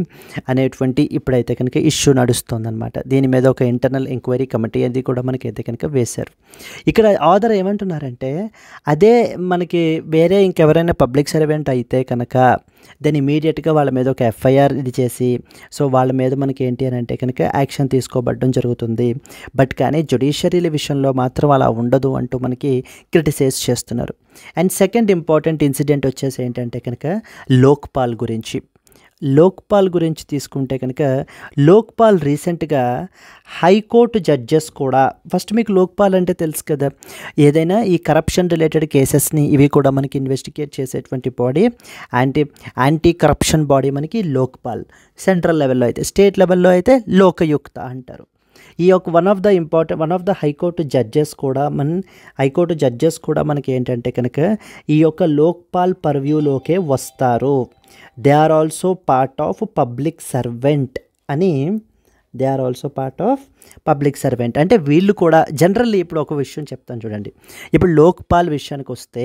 అనేటువంటి ఇప్పుడైతే కనుక ఇష్యూ నడుస్తుందన్నమాట. దీని మీద ఒక ఇంటర్నల్ ఎంక్వైరీ కమిటీ అది కూడా మనకి అయితే కనుక వేశారు. ఇక్కడ ఆథర్ ఏమంటున్నారంటే, అదే మనకి వేరే ఇంకెవరైనా పబ్లిక్ సర్వెంట్ అయితే కనుక దెన్ ఇమీడియట్గా వాళ్ళ మీద ఒక ఎఫ్ఐఆర్ ఇది చేసి, సో వాళ్ళ మీద మనకి ఏంటి అని అంటే కనుక యాక్షన్ తీసుకోబడడం జరుగుతుంది. బట్ కానీ జ్యుడిషియరీల విషయంలో మాత్రం అలా ఉండదు అంటూ మనకి క్రిటిసైజ్ చేస్తున్నారు. అండ్ సెకండ్ ఇంపార్టెంట్ ఇన్సిడెంట్ వచ్చేసి ఏంటంటే కనుక లోక్పాల్ గురించి తీసుకుంటే కనుక, లోక్పాల్ రీసెంట్గా హైకోర్టు జడ్జెస్ కూడా, ఫస్ట్ మీకు లోక్పాల్ అంటే తెలుసు కదా, ఏదైనా ఈ కరప్షన్ రిలేటెడ్ కేసెస్ని ఇవి కూడా మనకి ఇన్వెస్టిగేట్ చేసేటువంటి బాడీ, యాంటీ కరప్షన్ బాడీ మనకి లోక్పాల్. సెంట్రల్ లెవెల్లో అయితే, స్టేట్ లెవెల్లో అయితే లోకయుక్త అంటారు. ఈ యొక్క one of the high court judges కూడా మనకి ఏంటంటే కనుక ఈ యొక్క లోక్పాల్ పర్వ్యూలోకే వస్తారు. They are also part of public servant అంటే వీళ్ళు కూడా జనరల్లీ, ఇప్పుడు ఒక విషయం చెప్తాను చూడండి. ఇప్పుడు లోక్పాల్ విషయానికి వస్తే,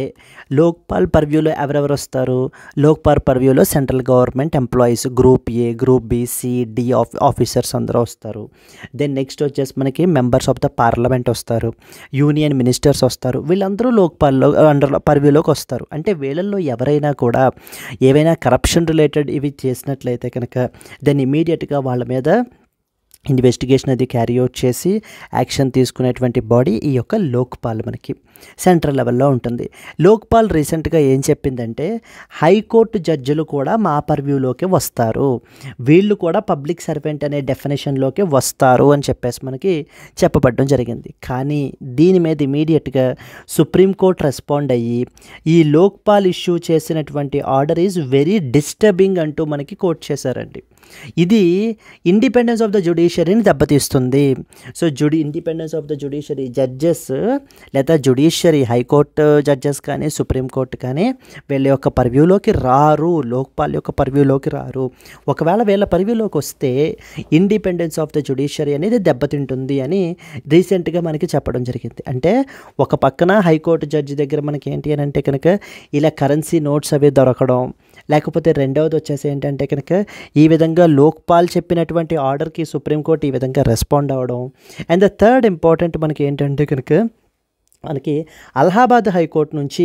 లోక్పాల్ పర్వ్యూలో ఎవరెవరు వస్తారు? లోక్పాల్ పర్వ్యూలో central government employees, group A, group B, C, D officers అందరూ వస్తారు. దెన్ నెక్స్ట్ వచ్చేసి మనకి మెంబర్స్ ఆఫ్ ద పార్లమెంట్ వస్తారు, యూనియన్ మినిస్టర్స్ వస్తారు. వీళ్ళందరూ లోక్పాల్లో పర్వ్యూలోకి వస్తారు. అంటే వీళ్ళల్లో ఎవరైనా కూడా ఏవైనా కరప్షన్ రిలేటెడ్ ఇవి చేసినట్లయితే కనుక దెన్ ఇమీడియట్గా వాళ్ళ మీద ఇన్వెస్టిగేషన్ అది క్యారీ అవుట్ చేసి యాక్షన్ తీసుకునేటువంటి బాడీ ఈ యొక్క లోక్పాల్ మనకి సెంట్రల్ లెవెల్లో ఉంటుంది. లోక్పాల్ రీసెంట్గా ఏం చెప్పిందంటే, హైకోర్టు జడ్జిలు కూడా మా పర్వ్యూలోకి వస్తారు, వీళ్ళు కూడా పబ్లిక్ సర్వెంట్ అనే డెఫినేషన్లోకి వస్తారు అని చెప్పేసి మనకి చెప్పబడడం జరిగింది. కానీ దీని మీద ఇమీడియట్గా సుప్రీంకోర్టు రెస్పాండ్ అయ్యి, ఈ లోక్పాల్ ఇష్యూ చేసినటువంటి ఆర్డర్ ఈజ్ వెరీ డిస్టర్బింగ్ అంటూ మనకి కోట్ చేశారండి. ఇది ఇండిపెండెన్స్ ఆఫ్ ద జ్యుడిషియరీని దెబ్బతీస్తుంది. So independence of the judiciary judges లేదా జ్యుడిషియరీ హైకోర్టు జడ్జెస్ కానీ సుప్రీంకోర్టు కానీ వీళ్ళ యొక్క పర్వ్యూలోకి రారు, లోక్పాల్ యొక్క పర్వ్యూలోకి రారు. ఒకవేళ వీళ్ళ పర్వ్యూలోకి వస్తే ఇండిపెండెన్స్ ఆఫ్ ద జ్యుడిషియరీ అనేది దెబ్బతింటుంది అని రీసెంట్గా మనకి చెప్పడం జరిగింది. అంటే ఒక పక్కన హైకోర్టు జడ్జి దగ్గర మనకి ఏంటి అని అంటే కనుక ఇలా కరెన్సీ నోట్స్ అవి దొరకడం, లేకపోతే రెండవది వచ్చేసి ఏంటంటే కనుక ఈ విధంగా లోక్పాల్ చెప్పినటువంటి ఆర్డర్కి సుప్రీంకోర్టు ఈ విధంగా రెస్పాండ్ అవ్వడం. అండ్ ద థర్డ్ ఇంపార్టెంట్ మనకి ఏంటంటే కనుక మనకి అలహాబాద్ హైకోర్టు నుంచి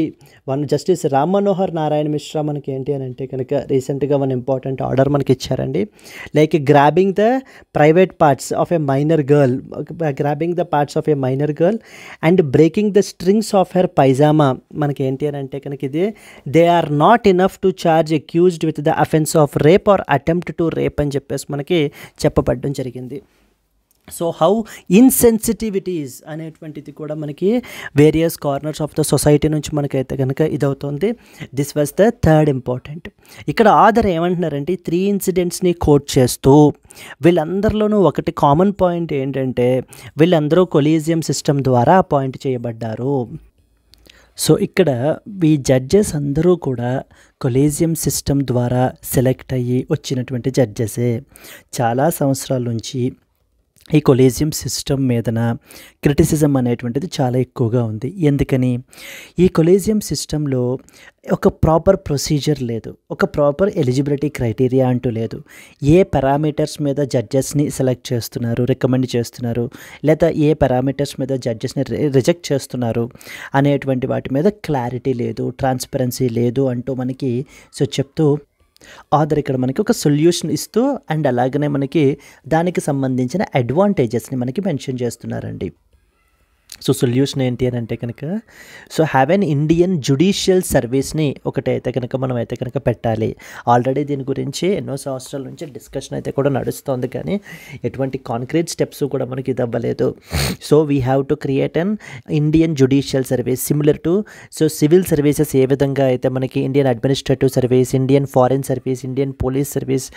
జస్టిస్ రామ్ మనోహర్ నారాయణ మిశ్రా మనకి ఏంటి అని అంటే కనుక రీసెంట్గా ఇంపార్టెంట్ ఆర్డర్ మనకి ఇచ్చారండి. Like grabbing the private parts of a minor girl and breaking the strings of her pyjama. మనకి ఏంటి అని అంటే కనుక ఇది they are not enough to charge accused with the offence of rape or attempt to rape అని చెప్పేసి మనకి చెప్పబడడం జరిగింది. So how insensitive it is అనేటువంటిది కూడా మనకి various corners of the society నుంచి మనకైతే కనుక ఇదవుతుంది. This was the third important. ఇక్కడ ఆథర్ ఏమంటున్నారంటే 3 ఇన్సిడెంట్స్ని కోట్ చేస్తూ వీళ్ళందరిలోనూ ఒకటి కామన్ పాయింట్ ఏంటంటే వీళ్ళందరూ కొలీజియం సిస్టమ్ ద్వారా అపాయింట్ చేయబడ్డారు. సో ఇక్కడ ఈ జడ్జెస్ అందరూ కూడా కొలీజియం సిస్టమ్ ద్వారా సెలెక్ట్ అయ్యి వచ్చినటువంటి జడ్జెసే. చాలా సంవత్సరాల నుంచి ఈ కొలీజియం సిస్టమ్ మీదన క్రిటిసిజం అనేటువంటిది చాలా ఎక్కువగా ఉంది. ఎందుకని? ఈ కొలీజియం సిస్టంలో ఒక ప్రాపర్ ప్రొసీజర్ లేదు, ఒక ప్రాపర్ ఎలిజిబిలిటీ క్రైటీరియా అంటూ లేదు. ఏ పారామీటర్స్ మీద జడ్జెస్ని సెలెక్ట్ చేస్తున్నారు, రికమెండ్ చేస్తున్నారు, లేదా ఏ పారామీటర్స్ మీద జడ్జెస్ని రిజెక్ట్ చేస్తున్నారు అనేటువంటి వాటి మీద క్లారిటీ లేదు, ట్రాన్స్పరెన్సీ లేదు అంటూ మనకి చెప్తూ ఆథర్ ఇక్కడ మనకి ఒక సొల్యూషన్ ఇస్తూ అండ్ అలాగనే మనకి దానికి సంబంధించిన అడ్వాంటేజెస్ని మనకి మెన్షన్ చేస్తున్నారండి. సో సొల్యూషన్ ఏంటి అని అంటే కనుక హ్యావ్ ఎన్ ఇండియన్ జ్యుడిషియల్ సర్వీస్ని ఒకటైతే కనుక మనం అయితే కనుక పెట్టాలి. ఆల్రెడీ దీని గురించి ఎన్నో సంవత్సరాల నుంచి డిస్కషన్ అయితే కూడా నడుస్తుంది, కానీ ఎటువంటి కాంక్రీట్ స్టెప్స్ కూడా మనకి ఇది అవ్వలేదు. So we have to create an Indian judicial service similar to civil services ఏ విధంగా అయితే మనకి Indian administrative service, Indian foreign service, Indian police service,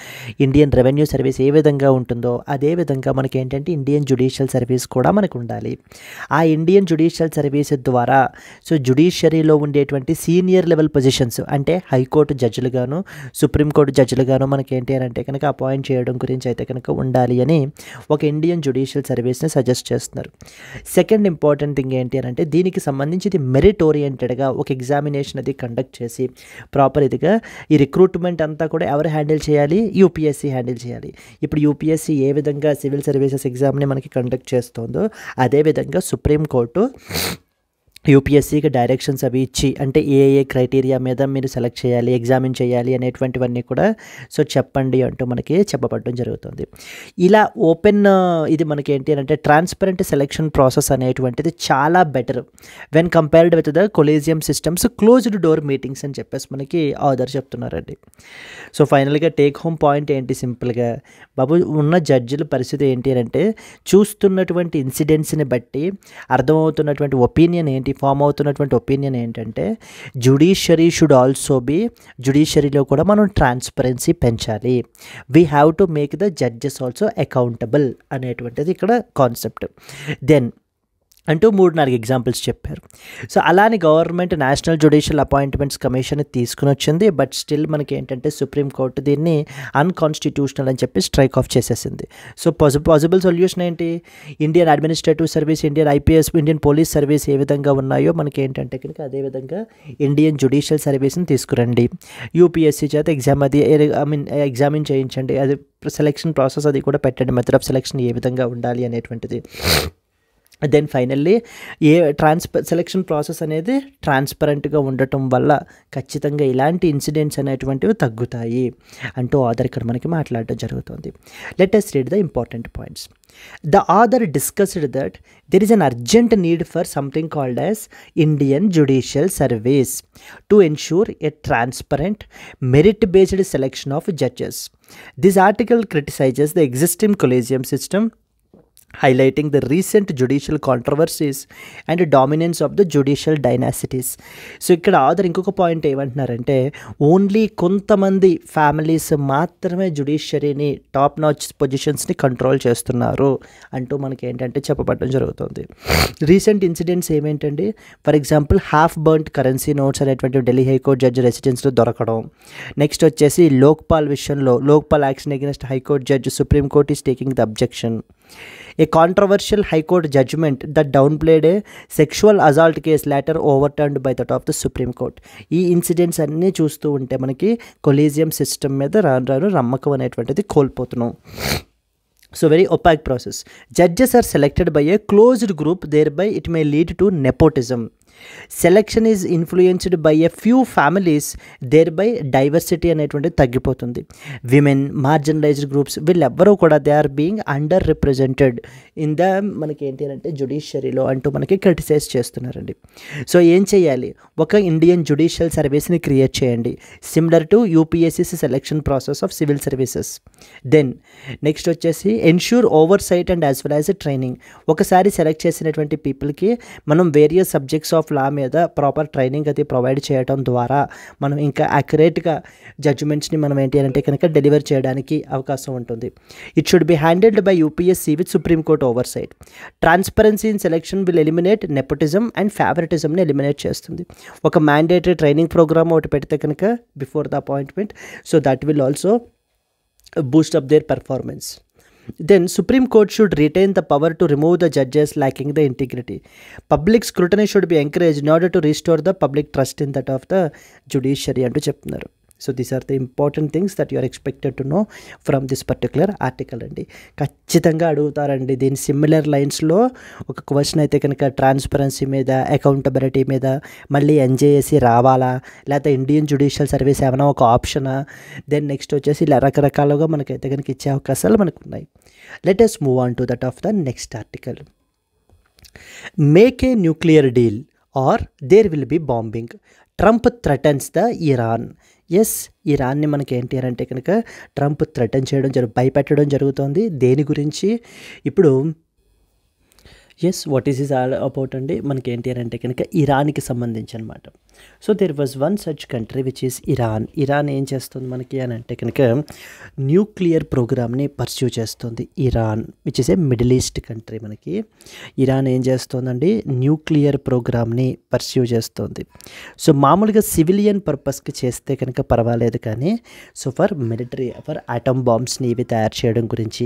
Indian revenue service ఏ విధంగా ఉంటుందో అదే విధంగా మనకి ఏంటంటే ఇండియన్ జ్యుడిషియల్ సర్వీస్ కూడా మనకు ఉండాలి. ఆ ఇండియన్ జ్యుడిషియల్ సర్వీస్ ద్వారా సో జ్యుడిషియరీలో ఉండేటువంటి సీనియర్ లెవెల్ పొజిషన్స్ అంటే హైకోర్టు జడ్జిలుగాను సుప్రీంకోర్టు జడ్జిలుగాను మనకి ఏంటి అని అంటే కనుక అపాయింట్ చేయడం గురించి అయితే కనుక ఉండాలి అని ఒక ఇండియన్ జ్యుడిషియల్ సర్వీస్ని సజెస్ట్ చేస్తున్నారు. సెకండ్ ఇంపార్టెంట్ థింగ్ ఏంటి అని అంటే దీనికి సంబంధించి ఇది మెరిట్ ఓరియంటెడ్గా ఒక ఎగ్జామినేషన్ అది కండక్ట్ చేసి ప్రాపర్ ఇదిగా ఈ రిక్రూట్మెంట్ అంతా కూడా ఎవరు హ్యాండిల్ చేయాలి, యూపీఎస్సీ హ్యాండిల్ చేయాలి. ఇప్పుడు యూపీఎస్సీ ఏ విధంగా సివిల్ సర్వీసెస్ ఎగ్జామ్ని మనకి కండక్ట్ చేస్తుందో అదేవిధంగా సుప్రీంకోర్టు యూపీఎస్సీకి డైరెక్షన్స్ అవి ఇచ్చి అంటే ఏ క్రైటీరియా మీద మీరు సెలెక్ట్ చేయాలి, ఎగ్జామిన్ చేయాలి అనేటువంటివన్నీ కూడా సో చెప్పండి అంటూ మనకి చెప్పబడడం జరుగుతుంది. ఇలా ఓపెన్ ఇది మనకి ఏంటి అంటే ట్రాన్స్పరెంట్ సెలెక్షన్ ప్రాసెస్ అనేటువంటిది చాలా better when compared with the collegium systems closed door meetings అని చెప్పేసి మనకి ఆథర్ చెప్తున్నారండి. సో ఫైనల్గా టేక్ హోమ్ పాయింట్ ఏంటి, సింపుల్గా బాబు ఉన్న జడ్జిల పరిస్థితి ఏంటి అంటే చూస్తున్నటువంటి ఇన్సిడెంట్స్ని బట్టి అర్థమవుతున్నటువంటి ఒపీనియన్ ఏంటి, ఫామ్ అవుతున్నటువంటి ఒపీనియన్ ఏంటంటే జ్యుడిషియరీ షుడ్ ఆల్సో బీ జ్యుడిషియరీలో కూడా మనం ట్రాన్స్పరెన్సీ పెంచాలి. We have to make the judges also accountable అనేటువంటిది ఇక్కడ కాన్సెప్ట్. దెన్ అంటూ 3-4 ఎగ్జాంపుల్స్ చెప్పారు. సో అలానే government national judicial appointments commission తీసుకుని వచ్చింది. బట్ స్టిల్ మనకి ఏంటంటే సుప్రీంకోర్టు దీన్ని అన్కాన్స్టిట్యూషనల్ అని చెప్పి స్ట్రైక్ ఆఫ్ చేసేసింది. సో పాసిబుల్ సొల్యూషన్ ఏంటి, Indian administrative service, Indian IPS, Indian police service ఏ విధంగా ఉన్నాయో మనకి ఏంటంటే కనుక అదేవిధంగా ఇండియన్ జ్యుడిషియల్ సర్వీస్ని తీసుకురండి, యూపీఎస్సీ చేత ఎగ్జామిన్ చేయించండి, అది సెలెక్షన్ ప్రాసెస్ అది కూడా పెట్టండి, మెథడ్ ఆఫ్ సెలెక్షన్ ఏ విధంగా ఉండాలి అనేటువంటిది. దెన్ ఫైనల్లీ సెలెక్షన్ ప్రాసెస్ అనేది ట్రాన్స్పరెంట్గా ఉండటం వల్ల ఖచ్చితంగా ఇలాంటి ఇన్సిడెంట్స్ అనేటువంటివి తగ్గుతాయి అంటూ ఆథర్ ఇక్కడ మనకి మాట్లాడడం జరుగుతుంది. Let us read the important points. The author discussed that there is an urgent need for something called as Indian Judicial Service to ensure a transparent, merit-based selection of judges. This article criticizes the existing collegium system, highlighting the recent judicial controversies and dominance of the judicial dynasties. So ఇక్కడ author ఇంకొక point ఏమంటున్నారంటే only కొంతమంది families మాత్రమే జ్యుడిషియరీని top notch పొజిషన్స్ని control చేస్తున్నారు అంటూ మనకి ఏంటంటే చెప్పబడడం జరుగుతుంది. రీసెంట్ ఇన్సిడెంట్స్ ఏమేంటండి, for example half burned currency notes అనేటువంటి ఢిల్లీ హైకోర్టు జడ్జి రెసిడెన్స్లో దొరకడం. నెక్స్ట్ వచ్చేసి లోక్పాల్ విషయంలో Lokpal action against high court judge supreme court is taking the objection. A controversial High Court judgment that downplayed a sexual assault case later overturned by that of the Supreme Court. ఈ incidents అన్నీ చూస్తూ ఉంటే మనకి collegium system మీద రాను నమ్మకం అనేటువంటిది కోల్పోతున్నాం. So very opaque process. Judges are selected by a closed group, thereby it may lead to nepotism. Selection is influenced by a few families, thereby diversity అనేటువంటి తగ్గిపోతుంది. విమెన్, మార్జినలైజ్డ్ గ్రూప్స్ వీళ్ళెవ్వరూ కూడా they are being underrepresented in the మనకి ఏంటి అంటే జ్యుడిషియరీలో అంటూ మనకి criticise చేస్తున్నారండి. సో ఏం చేయాలి, ఒక ఇండియన్ జ్యుడిషియల్ సర్వీస్ని క్రియేట్ చేయండి similar to UPSC selection process of civil services. Then next వచ్చేసి ensure oversight and as well as training. ఒకసారి సెలెక్ట్ చేసినటువంటి పీపుల్కి మనం వేరియస్ సబ్జెక్ట్స్ ఆఫ్ లా మీద ప్రాపర్ ట్రైనింగ్ అది ప్రొవైడ్ చేయడం ద్వారా మనం ఇంకా యాక్యురేట్గా జడ్జిమెంట్స్ని మనం ఏంటి అంటే కనుక డెలివర్ చేయడానికి అవకాశం ఉంటుంది. It should be handled by UPSC with supreme court oversight. Transparency in selection will eliminate nepotism and ఫేవరెటిజంని ఎలిమినేట్ చేస్తుంది. ఒక మ్యాండేటరీ ట్రైనింగ్ ప్రోగ్రామ్ ఒకటి పెడితే కనుక before the appointment, so that will also boost up their performance. Then Supreme Court should retain the power to remove the judges lacking the integrity. Public scrutiny should be encouraged in order to restore the public trust in that of the judiciary అంటూ చెప్తున్నారు. So these are the important things that you are expected to know from this particular article అండి. ఖచ్చితంగా అడుగుతారండి దీని similar లైన్స్లో ఒక question అయితే కనుక ట్రాన్స్పరెన్సీ మీద, అకౌంటబిలిటీ మీద, మళ్ళీ ఎన్జేఎస్సీ రావాలా లేకపోతే ఇండియన్ జ్యుడిషియల్ సర్వీస్ ఏమైనా ఒక ఆప్షనా, దెన్ నెక్స్ట్ వచ్చేసి ఇలా రకరకాలుగా మనకైతే కనుక ఇచ్చే అవకాశాలు మనకు ఉన్నాయి. Let us move on to that of the next article. Make a nuclear deal or there will be bombing. Trump threatens the Iran. Yes, ఇరాన్ని మనకి ఏంటి అంటే కనుక ట్రంప్ థ్రెటన్ చేయడం భయపెట్టడం జరుగుతుంది. దేని గురించి, ఇప్పుడు yes, what is all about అండి మనకి ఏంటి అని అంటే కనుక ఇరాన్కి సంబంధించి అనమాట. So there was one such country which is Iran. Iran ఏం చేస్తుంది మనకి అని అంటే కనుక న్యూక్లియర్ ప్రోగ్రామ్ని పర్స్యూ చేస్తుంది. Iran which is a middle east country. మనకి ఇరాన్ ఏం చేస్తుందండి, న్యూక్లియర్ ప్రోగ్రామ్ని పర్స్యూ చేస్తుంది. సో మామూలుగా సివిలియన్ పర్పస్కి చేస్తే కనుక పర్వాలేదు, కానీ so for military, for atom బాంబ్స్ని ఇవి తయారు చేయడం గురించి,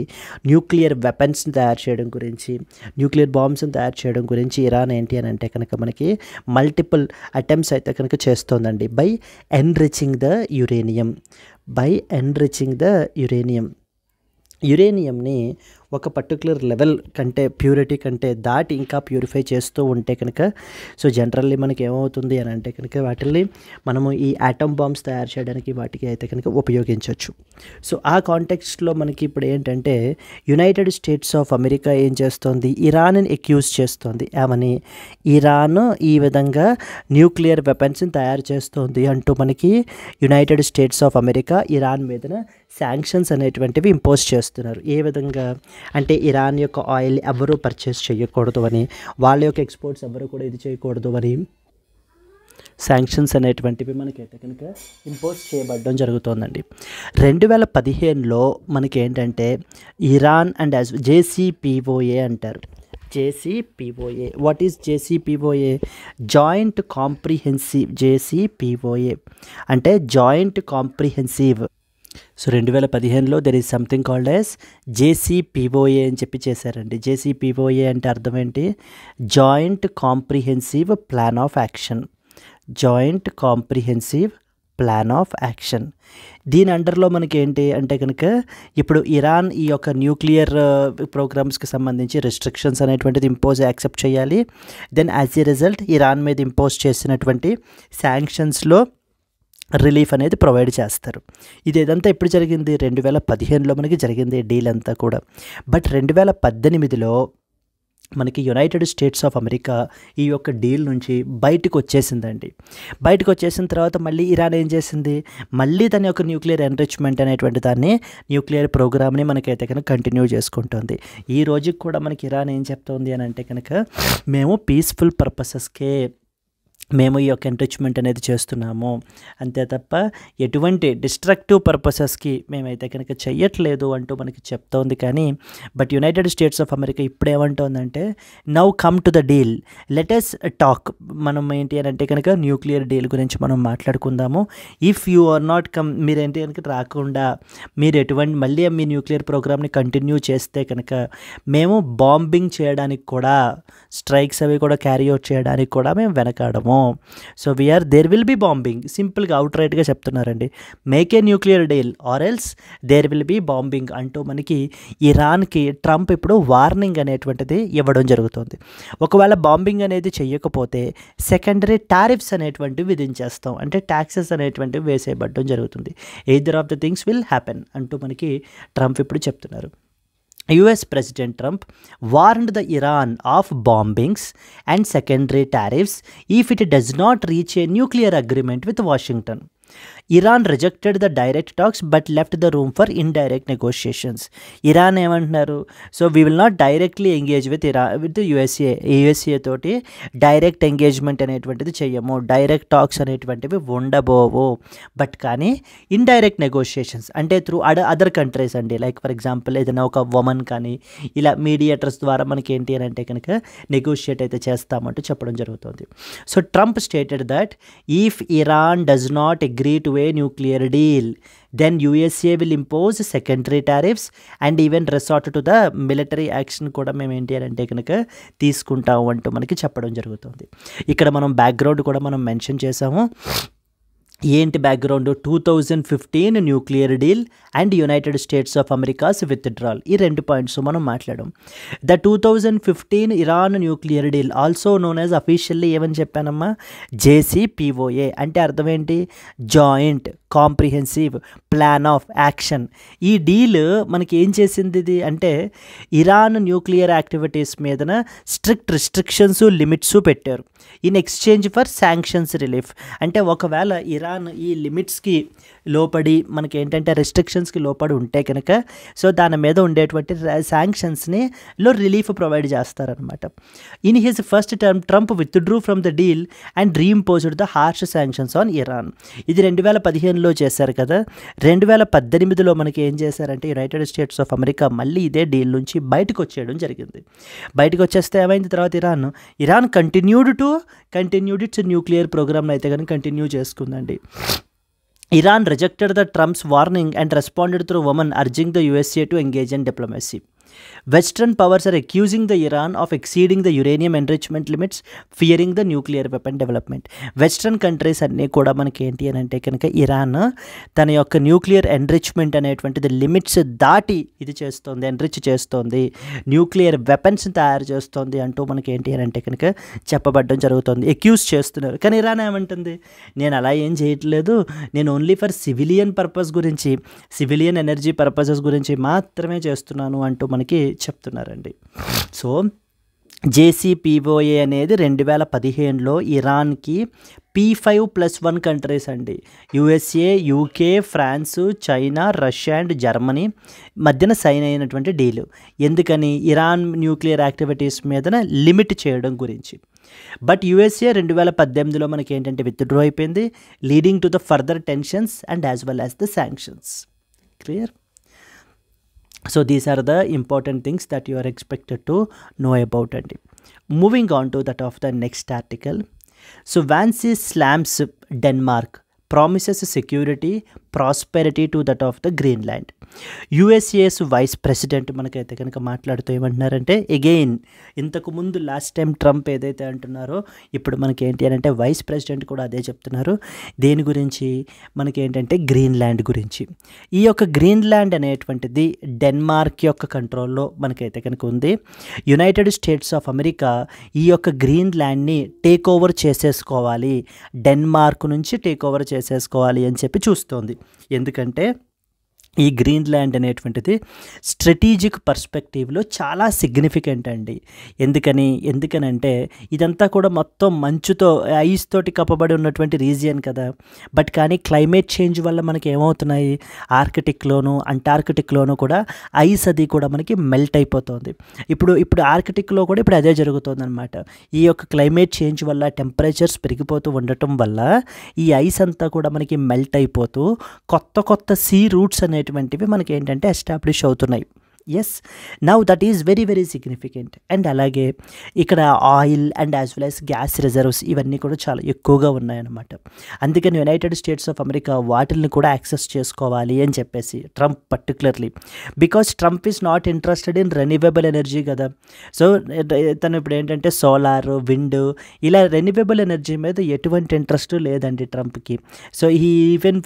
న్యూక్లియర్ వెపన్స్ని తయారు చేయడం గురించి, న్యూక్లియర్ బాంబ్స్ని తయారు చేయడం గురించి ఇరాన్ ఏంటి అని అంటే కనుక మనకి మల్టిపుల్ అటెంప్ట్స్ అయితే కనుక చేస్తోందండి. బై ఎన్రిచింగ్ ద యురేనియంని ఒక పర్టికులర్ లెవెల్ కంటే, ప్యూరిటీ కంటే దాటి ఇంకా ప్యూరిఫై చేస్తూ ఉంటే కనుక సో జనరల్లీ మనకి ఏమవుతుంది అని అంటే కనుక వాటిల్ని మనము ఈ ఆటమ్ బాంబ్స్ తయారు చేయడానికి వాటికి అయితే కనుక ఉపయోగించవచ్చు. సో ఆ కాంటెక్స్ట్లో మనకి ఇప్పుడు ఏంటంటే యునైటెడ్ స్టేట్స్ ఆఫ్ అమెరికా ఏం చేస్తోంది, ఇరాన్ని అక్యూజ్ చేస్తోంది. ఏమని, ఇరాన్ ఈ విధంగా న్యూక్లియర్ వెపన్స్ని తయారు చేస్తోంది అంటూ మనకి United States of America Iran మీదన శాంక్షన్స్ అనేటువంటివి ఇంపోజ్ చేస్తున్నారు. ఏ విధంగా అంటే ఇరాన్ యొక్క ఆయిల్ ఎవరూ పర్చేస్ చేయకూడదు అని, వాళ్ళ యొక్క ఎక్స్పోర్ట్స్ ఎవరు కూడా ఇది చేయకూడదు అని శాంక్షన్స్ అనేటువంటివి మనకైతే కనుక ఇంపోజ్ చేయబడడం జరుగుతోందండి. 2015లో మనకి ఏంటంటే ఇరాన్ అండ్ JCPOA అంటారు. JCPOA, what is JCPOA? Joint comprehensive. JCPOA అంటే జాయింట్ కాంప్రిహెన్సివ్. సో 2015లో there is something called as JCPOA అని చెప్పి చేశారండి. JCPOA అంటే అర్థం ఏంటి, joint comprehensive plan of action. Joint comprehensive plan of action. దీని అండర్లో మనకి ఏంటి అంటే కనుక ఇప్పుడు ఇరాన్ ఈ యొక్క న్యూక్లియర్ ప్రోగ్రామ్స్కి సంబంధించి రెస్ట్రిక్షన్స్ అనేటువంటిది యాక్సెప్ట్ చేయాలి. Then as a result Iran మీద ఇంపోజ్ చేసినటువంటి శాంక్షన్స్లో రిలీఫ్ అనేది ప్రొవైడ్ చేస్తారు. ఇదంతా ఎప్పుడు జరిగింది, 2015లో మనకి జరిగింది డీల్ అంతా కూడా. బట్ 2018లో మనకి యునైటెడ్ స్టేట్స్ ఆఫ్ అమెరికా ఈ యొక్క డీల్ నుంచి బయటకు వచ్చేసిందండి. బయటకు వచ్చేసిన తర్వాత మళ్ళీ ఇరాన్ ఏం చేసింది, మళ్ళీ దాని యొక్క న్యూక్లియర్ ఎన్రిచ్మెంట్ అనేటువంటి దాన్ని, న్యూక్లియర్ ప్రోగ్రామ్ని మనకైతే కనుక కంటిన్యూ చేసుకుంటుంది. ఈ రోజుకి కూడా మనకి ఇరాన్ ఏం చెప్తోంది అని అంటే కనుక మేము పీస్ఫుల్ పర్పసెస్కే మేము ఈ యొక్క ఎన్రిచ్మెంట్ అనేది చేస్తున్నాము, అంతే తప్ప ఎటువంటి డిస్ట్రక్టివ్ పర్పసెస్కి మేమైతే కనుక చెయ్యట్లేదు అంటూ మనకి చెప్తోంది. కానీ but United States of America ఇప్పుడు ఏమంటోందంటే now come to the deal, let us talk. మనం ఏంటి అని అంటే కనుక న్యూక్లియర్ డీల్ గురించి మనం మాట్లాడుకుందాము. If you are not come, మీరేంటి కనుక రాకుండా మీరు ఎటువంటి మళ్ళీ మీ న్యూక్లియర్ ప్రోగ్రామ్ని కంటిన్యూ చేస్తే కనుక మేము బాంబింగ్ చేయడానికి కూడా, స్ట్రైక్స్ అవి కూడా క్యారీ అవుట్ చేయడానికి కూడా మేము వెనకాడము. So there will be bombing. సింపుల్గా అవుట్ రైట్గా చెప్తున్నారండి, make a nuclear deal or else there will be bombing అంటూ మనకి ఇరాన్కి ట్రంప్ ఇప్పుడు వార్నింగ్ అనేటువంటిది ఇవ్వడం జరుగుతుంది. ఒకవేళ బాంబింగ్ అనేది చెయ్యకపోతే సెకండరీ టారిఫ్స్ అనేటువంటివి విధించేస్తాం, అంటే ట్యాక్సెస్ అనేటువంటివి వేసేయబడడం జరుగుతుంది. Either of the things will happen అంటూ మనకి ట్రంప్ ఇప్పుడు చెప్తున్నారు. US President Trump warned the Iran of bombings and secondary tariffs if it does not reach a nuclear agreement with Washington. Iran rejected the direct talks but left the room for indirect negotiations. Iran ఏమంటున్నారు, so we will not directly engage with USA తోటి direct engagement అనేటువంటిది చెయ్యము, direct tax అనేటువంటివి ఉండబోవు. But కానీ indirect negotiations అంటే through other countries అండి, like for example ఏదైనా ఒక ఉమెన్ కానీ ఇలా మీడియేటర్స్ ద్వారా మనకి ఏంటి అని అంటే కనుక నెగోషియేట్ అయితే చేస్తామంటూ చెప్పడం జరుగుతుంది. So Trump stated that if Iran does not agree to a nuclear deal, then USA will impose secondary tariffs and even resort to the military action కూడా మేము ఏంటి అని అంటే కనుక తీసుకుంటాము అంటూ మనకి చెప్పడం జరుగుతుంది. ఇక్కడ మనం బ్యాక్గ్రౌండ్ కూడా మనం మెన్షన్ చేసాము. ఏంటి background, 2015 nuclear deal and United States of America's withdrawal, ఈ 2 పాయింట్స్ మనం మాట్లాడాం. The 2015 Iran nuclear deal also known as officially ఏమని చెప్పానమ్మా, JCPOA అంటే అర్థం ఏంటి, joint comprehensive plan of action. ఈ డీల్ మనకి ఏం చేసింది ఇది అంటే ఇరాన్ న్యూక్లియర్ యాక్టివిటీస్ మీదన స్ట్రిక్ట్ రిస్ట్రిక్షన్స్ లిమిట్స్ పెట్టారు in exchange for sanctions relief. అంటే ఒకవేళ ఇరాన్ ఈ లిమిట్స్కి లోపడి మనకి ఏంటంటే రెస్ట్రిక్షన్స్కి లోపడి ఉంటే కనుక సో దాని మీద ఉండేటువంటి శాంక్షన్స్ని రిలీఫ్ ప్రొవైడ్ చేస్తారనమాట. In his first term Trump withdrew from the deal and reimposed the harsh sanctions on Iran. ఇది 2015లో చేశారు కదా. 2018లో మనకి ఏం చేశారంటే యునైటెడ్ స్టేట్స్ ఆఫ్ అమెరికా మళ్ళీ ఇదే డీల్ నుంచి బయటకు వచ్చేయడం జరిగింది. బయటకు వచ్చేస్తే ఏమైంది తర్వాత ఇరాన్ కంటిన్యూడ్ ఇట్స్ న్యూక్లియర్ ప్రోగ్రామ్ని అయితే కానీ continue చేసుకుందండి. Iran rejected the Trump's warning and responded through women urging the USA to engage in diplomacy. Western powers are accusing the Iran of exceeding the uranium enrichment limits, fearing the nuclear weapon development. Western countries అన్నీ కూడా మనకి ఏంటి అని అంటే కనుక Iran తన యొక్క nuclear enrichment అనేటువంటిది లిమిట్స్ దాటి ఇది చేస్తోంది, ఎన్రిచ్ చేస్తోంది, న్యూక్లియర్ వెపన్స్ తయారు చేస్తోంది అంటూ మనకి ఏంటి అని అంటే కనుక చెప్పబడడం జరుగుతుంది, అక్యూజ్ చేస్తున్నారు. కానీ ఇరాన్ ఏమంటుంది, నేను అలా ఏం చేయట్లేదు, నేను ఓన్లీ ఫర్ సివిలియన్ పర్పస్ గురించి, సివిలియన్ ఎనర్జీ పర్పసెస్ గురించి మాత్రమే చేస్తున్నాను అంటూ మనకి చెప్తున్నారండి. సో JCPOA అనేది 2015లో ఇరాన్కి P5+1 కంట్రీస్ అండి, USA, UK, France, China, Russia and Germany మధ్యన సైన్ అయినటువంటి డీలు. ఎందుకని ఇరాన్ న్యూక్లియర్ యాక్టివిటీస్ మీద లిమిట్ చేయడం గురించి. బట్ USA 2018లో మనకి ఏంటంటే విత్డ్రా అయిపోయింది, leading to the further tensions and as well as the sanctions. Clear? So these are the important things that you are expected to know about. And moving on to that of the next article. So Vance slams Denmark, promises security, prosperity to that of the Greenland. USA's vice president మనకైతే కనుక మాట్లాడుతూ ఏమంటున్నారంటే, again ఇంతకు ముందు last time Trump ఏదైతే అంటున్నారో ఇప్పుడు మనకి ఏంటి అని అంటే వైస్ ప్రెసిడెంట్ కూడా అదే చెప్తున్నారు. దేని గురించి? మనకి ఏంటంటే గ్రీన్లాండ్ గురించి. ఈ యొక్క గ్రీన్లాండ్ అనేటువంటిది డెన్మార్క్ యొక్క కంట్రోల్లో మనకైతే కనుక ఉంది. యునైటెడ్ స్టేట్స్ ఆఫ్ అమెరికా ఈ యొక్క గ్రీన్లాండ్ని టేక్ ఓవర్ చేసేసుకోవాలి, డెన్మార్క్ నుంచి టేక్ ఓవర్ చేసేసుకోవాలి అని చెప్పి చూస్తోంది. ఎందుకంటే ఈ గ్రీన్లాండ్ అనేటువంటిది స్ట్రాటజిక్ పర్స్పెక్టివ్లో చాలా సిగ్నిఫికెంట్ అండి. ఎందుకనంటే ఇదంతా కూడా మొత్తం మంచుతో ఐస్ తోటి కప్పబడి ఉన్నటువంటి రీజియన్ కదా. బట్ కానీ క్లైమేట్ చేంజ్ వల్ల మనకి ఏమవుతున్నాయి, ఆర్కిటిక్లోను అంటార్కిటిక్లోను కూడా ఐస్ అది కూడా మనకి మెల్ట్ అయిపోతుంది. ఇప్పుడు ఆర్కిటిక్లో కూడా ఇప్పుడు అదే జరుగుతుంది అనమాట. ఈ యొక్క క్లైమేట్ చేంజ్ వల్ల టెంపరేచర్స్ పెరిగిపోతూ ఉండటం వల్ల ఈ ఐస్ అంతా కూడా మనకి మెల్ట్ అయిపోతూ కొత్త సీ రూట్స్ అనేటువంటివి మనకి ఏంటంటే ఎస్టాబ్లిష్ అవుతున్నాయి. Yes, now that is very very significant. And అలాగే ఇక్కడ oil and as well as gas reserves ఇవన్నీ కూడా చాలా ఎక్కువగా ఉన్నాయన్నమాట. అందుకని యునైటెడ్ స్టేట్స్ ఆఫ్ అమెరికా వాటిల్ని కూడా యాక్సెస్ చేసుకోవాలి అని చెప్పేసి Trump particularly, because Trump is not interested in renewable energy కదా. సో తను ఇప్పుడు ఏంటంటే సోలార్, విండ్ ఇలా రెన్యూవబుల్ ఎనర్జీ మీద ఎటువంటి ఇంట్రెస్ట్ లేదండి ట్రంప్కి. So he even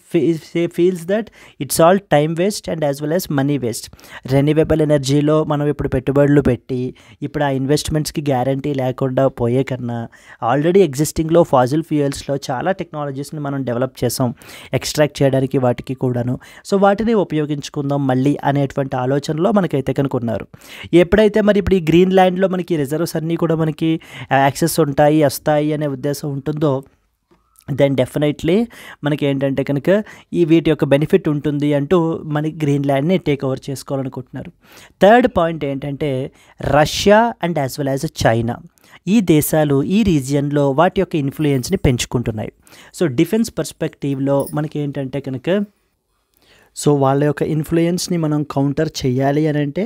feels that it's all time waste and as well as money waste. Renewable ఎనర్జీలో మనం ఇప్పుడు పెట్టుబడులు పెట్టి ఇప్పుడు ఆ ఇన్వెస్ట్మెంట్స్కి గ్యారంటీ లేకుండా పోయే కన్నా ఆల్రెడీ ఎగ్జిస్టింగ్లో ఫాజిల్ ఫ్యూయల్స్లో చాలా టెక్నాలజీస్ని మనం డెవలప్ చేసాం ఎక్స్ట్రాక్ట్ చేయడానికి వాటికి కూడాను. సో వాటిని ఉపయోగించుకుందాం మళ్ళీ అనేటువంటి ఆలోచనలో మనకైతే కనుక్కున్నారు. ఎప్పుడైతే మరి ఇప్పుడు ఈ గ్రీన్లాండ్లో మనకి రిజర్వ్స్ అన్నీ కూడా మనకి యాక్సెస్ వస్తాయి అనే ఉద్దేశం ఉంటుందో, దెన్ డెఫినెట్లీ మనకి ఏంటంటే కనుక ఈ వీటి యొక్క బెనిఫిట్ ఉంటుంది అంటూ మనకి గ్రీన్లాండ్ని టేక్ ఓవర్ చేసుకోవాలనుకుంటున్నారు. థర్డ్ పాయింట్ ఏంటంటే Russia and as well as China, ఈ దేశాలు ఈ రీజియన్లో వాటి యొక్క ఇన్ఫ్లుయెన్స్ని పెంచుకుంటున్నాయి. సో డిఫెన్స్ పర్స్పెక్టివ్లో మనకి ఏంటంటే కనుక సో వాళ్ళ యొక్క ఇన్ఫ్లుయెన్స్ని మనం కౌంటర్ చేయాలి అని అంటే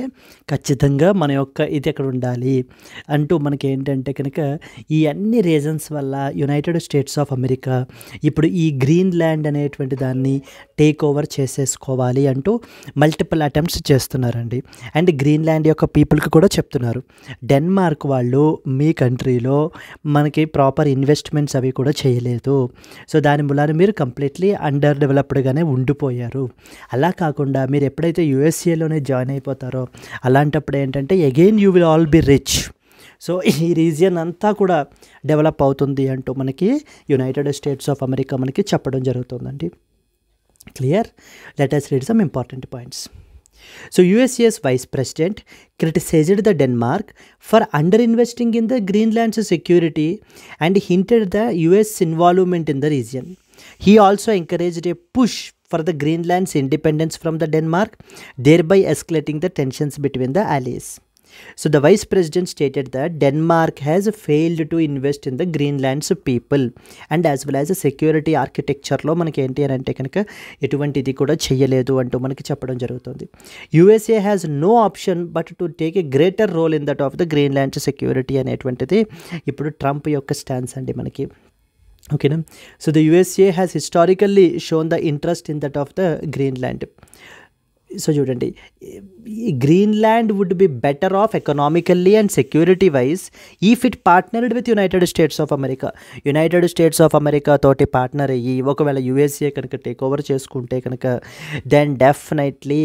ఖచ్చితంగా మన యొక్క ఇది ఎక్కడ ఉండాలి అంటూ మనకి ఏంటంటే కనుక ఈ అన్ని రీజన్స్ వల్ల యునైటెడ్ స్టేట్స్ ఆఫ్ అమెరికా ఇప్పుడు ఈ గ్రీన్లాండ్ అనేటువంటి దాన్ని టేక్ ఓవర్ చేసేసుకోవాలి అంటూ మల్టిపుల్ అటెంప్ట్స్ చేస్తున్నారండి. అండ్ గ్రీన్లాండ్ యొక్క పీపుల్కి కూడా చెప్తున్నారు, డెన్మార్క్ వాళ్ళు మీ కంట్రీలో మనకి ప్రాపర్ ఇన్వెస్ట్మెంట్స్ అవి కూడా చేయలేదు, సో దాని మూలాన మీరు కంప్లీట్లీ అండర్ డెవలప్డ్గానే ఉండిపోయారు. అలా కాకుండా మీరు ఎప్పుడైతే యూఎస్ఏలోనే జాయిన్ అయిపోతారో అలాంటప్పుడు ఏంటంటే again you will all be rich. So ఈ రీజియన్ అంతా కూడా డెవలప్ అవుతుంది అంటూ మనకి యునైటెడ్ స్టేట్స్ ఆఫ్ అమెరికా మనకి చెప్పడం జరుగుతుందండి. Clear? Let us read some important points. So USA's vice president criticized the Denmark for underinvesting in the Greenland's security and hinted the US involvement in the region. He also encouraged a push for the Greenland's independence from the Denmark, thereby escalating the tensions between the allies. So the vice president stated that Denmark has failed to invest in the Greenland's people and as well as a security architecture లో మనకి ఏంటి అని అంటే కనుక ఎటువంటిది కూడా చేయలేదు అంటూ మనకి చెప్పడం జరుగుతుంది. USA has no option but to take a greater role in that of the Greenland security అనేటువంటిది ఇప్పుడు ట్రంప్ యొక్క స్టాన్స్ అండి మనకి. ఓకేనా. So the USA has historically shown the interest in that of the Greenland. So చూడండి, Greenland would be better off economically and security wise if it partnered with United States of America. United States of America తోటి partner అయ్యి ఒకవేళ USA కనుక take over చేసుకుంటే కనుక then definitely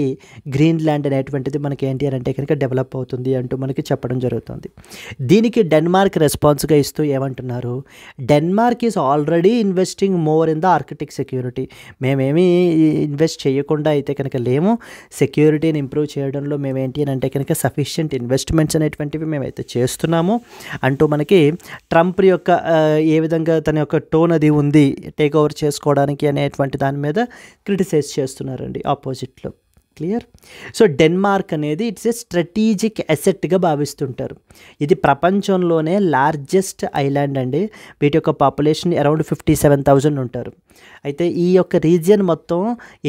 Greenland అనేటువంటిది మనకి ఏంటి అని అంటే కనుక డెవలప్ అవుతుంది అంటూ మనకి చెప్పడం జరుగుతుంది. దీనికి డెన్మార్క్ రెస్పాన్స్గా ఇస్తూ ఏమంటున్నారు, Denmark is already investing more in the Arctic security. మేమేమీ ఇన్వెస్ట్ చేయకుండా అయితే కనుక లేము, సెక్యూరిటీని ఇంప్రూవ్ చేయడంలో మేమేంటి అని అంటే కనుక సఫిషియంట్ ఇన్వెస్ట్మెంట్స్ అనేటువంటివి మేమైతే చేస్తున్నాము అంటూ మనకి ట్రంప్ యొక్క ఏ విధంగా తన యొక్క టోన్ అది ఉంది టేక్ ఓవర్ చేసుకోవడానికి అనేటువంటి దాని మీద క్రిటిసైజ్ చేస్తున్నారండి ఆపోజిట్లో. క్లియర్. సో డెన్మార్క్ అనేది ఇట్స్ ఏ స్ట్రాటజిక్ అసెట్గా భావిస్తుంటారు. ఇది ప్రపంచంలోనే లార్జెస్ట్ ఐలాండ్ అండి. వీటి యొక్క పాపులేషన్ అరౌండ్ 57,000 ఉంటారు. అయితే ఈ యొక్క రీజియన్ మొత్తం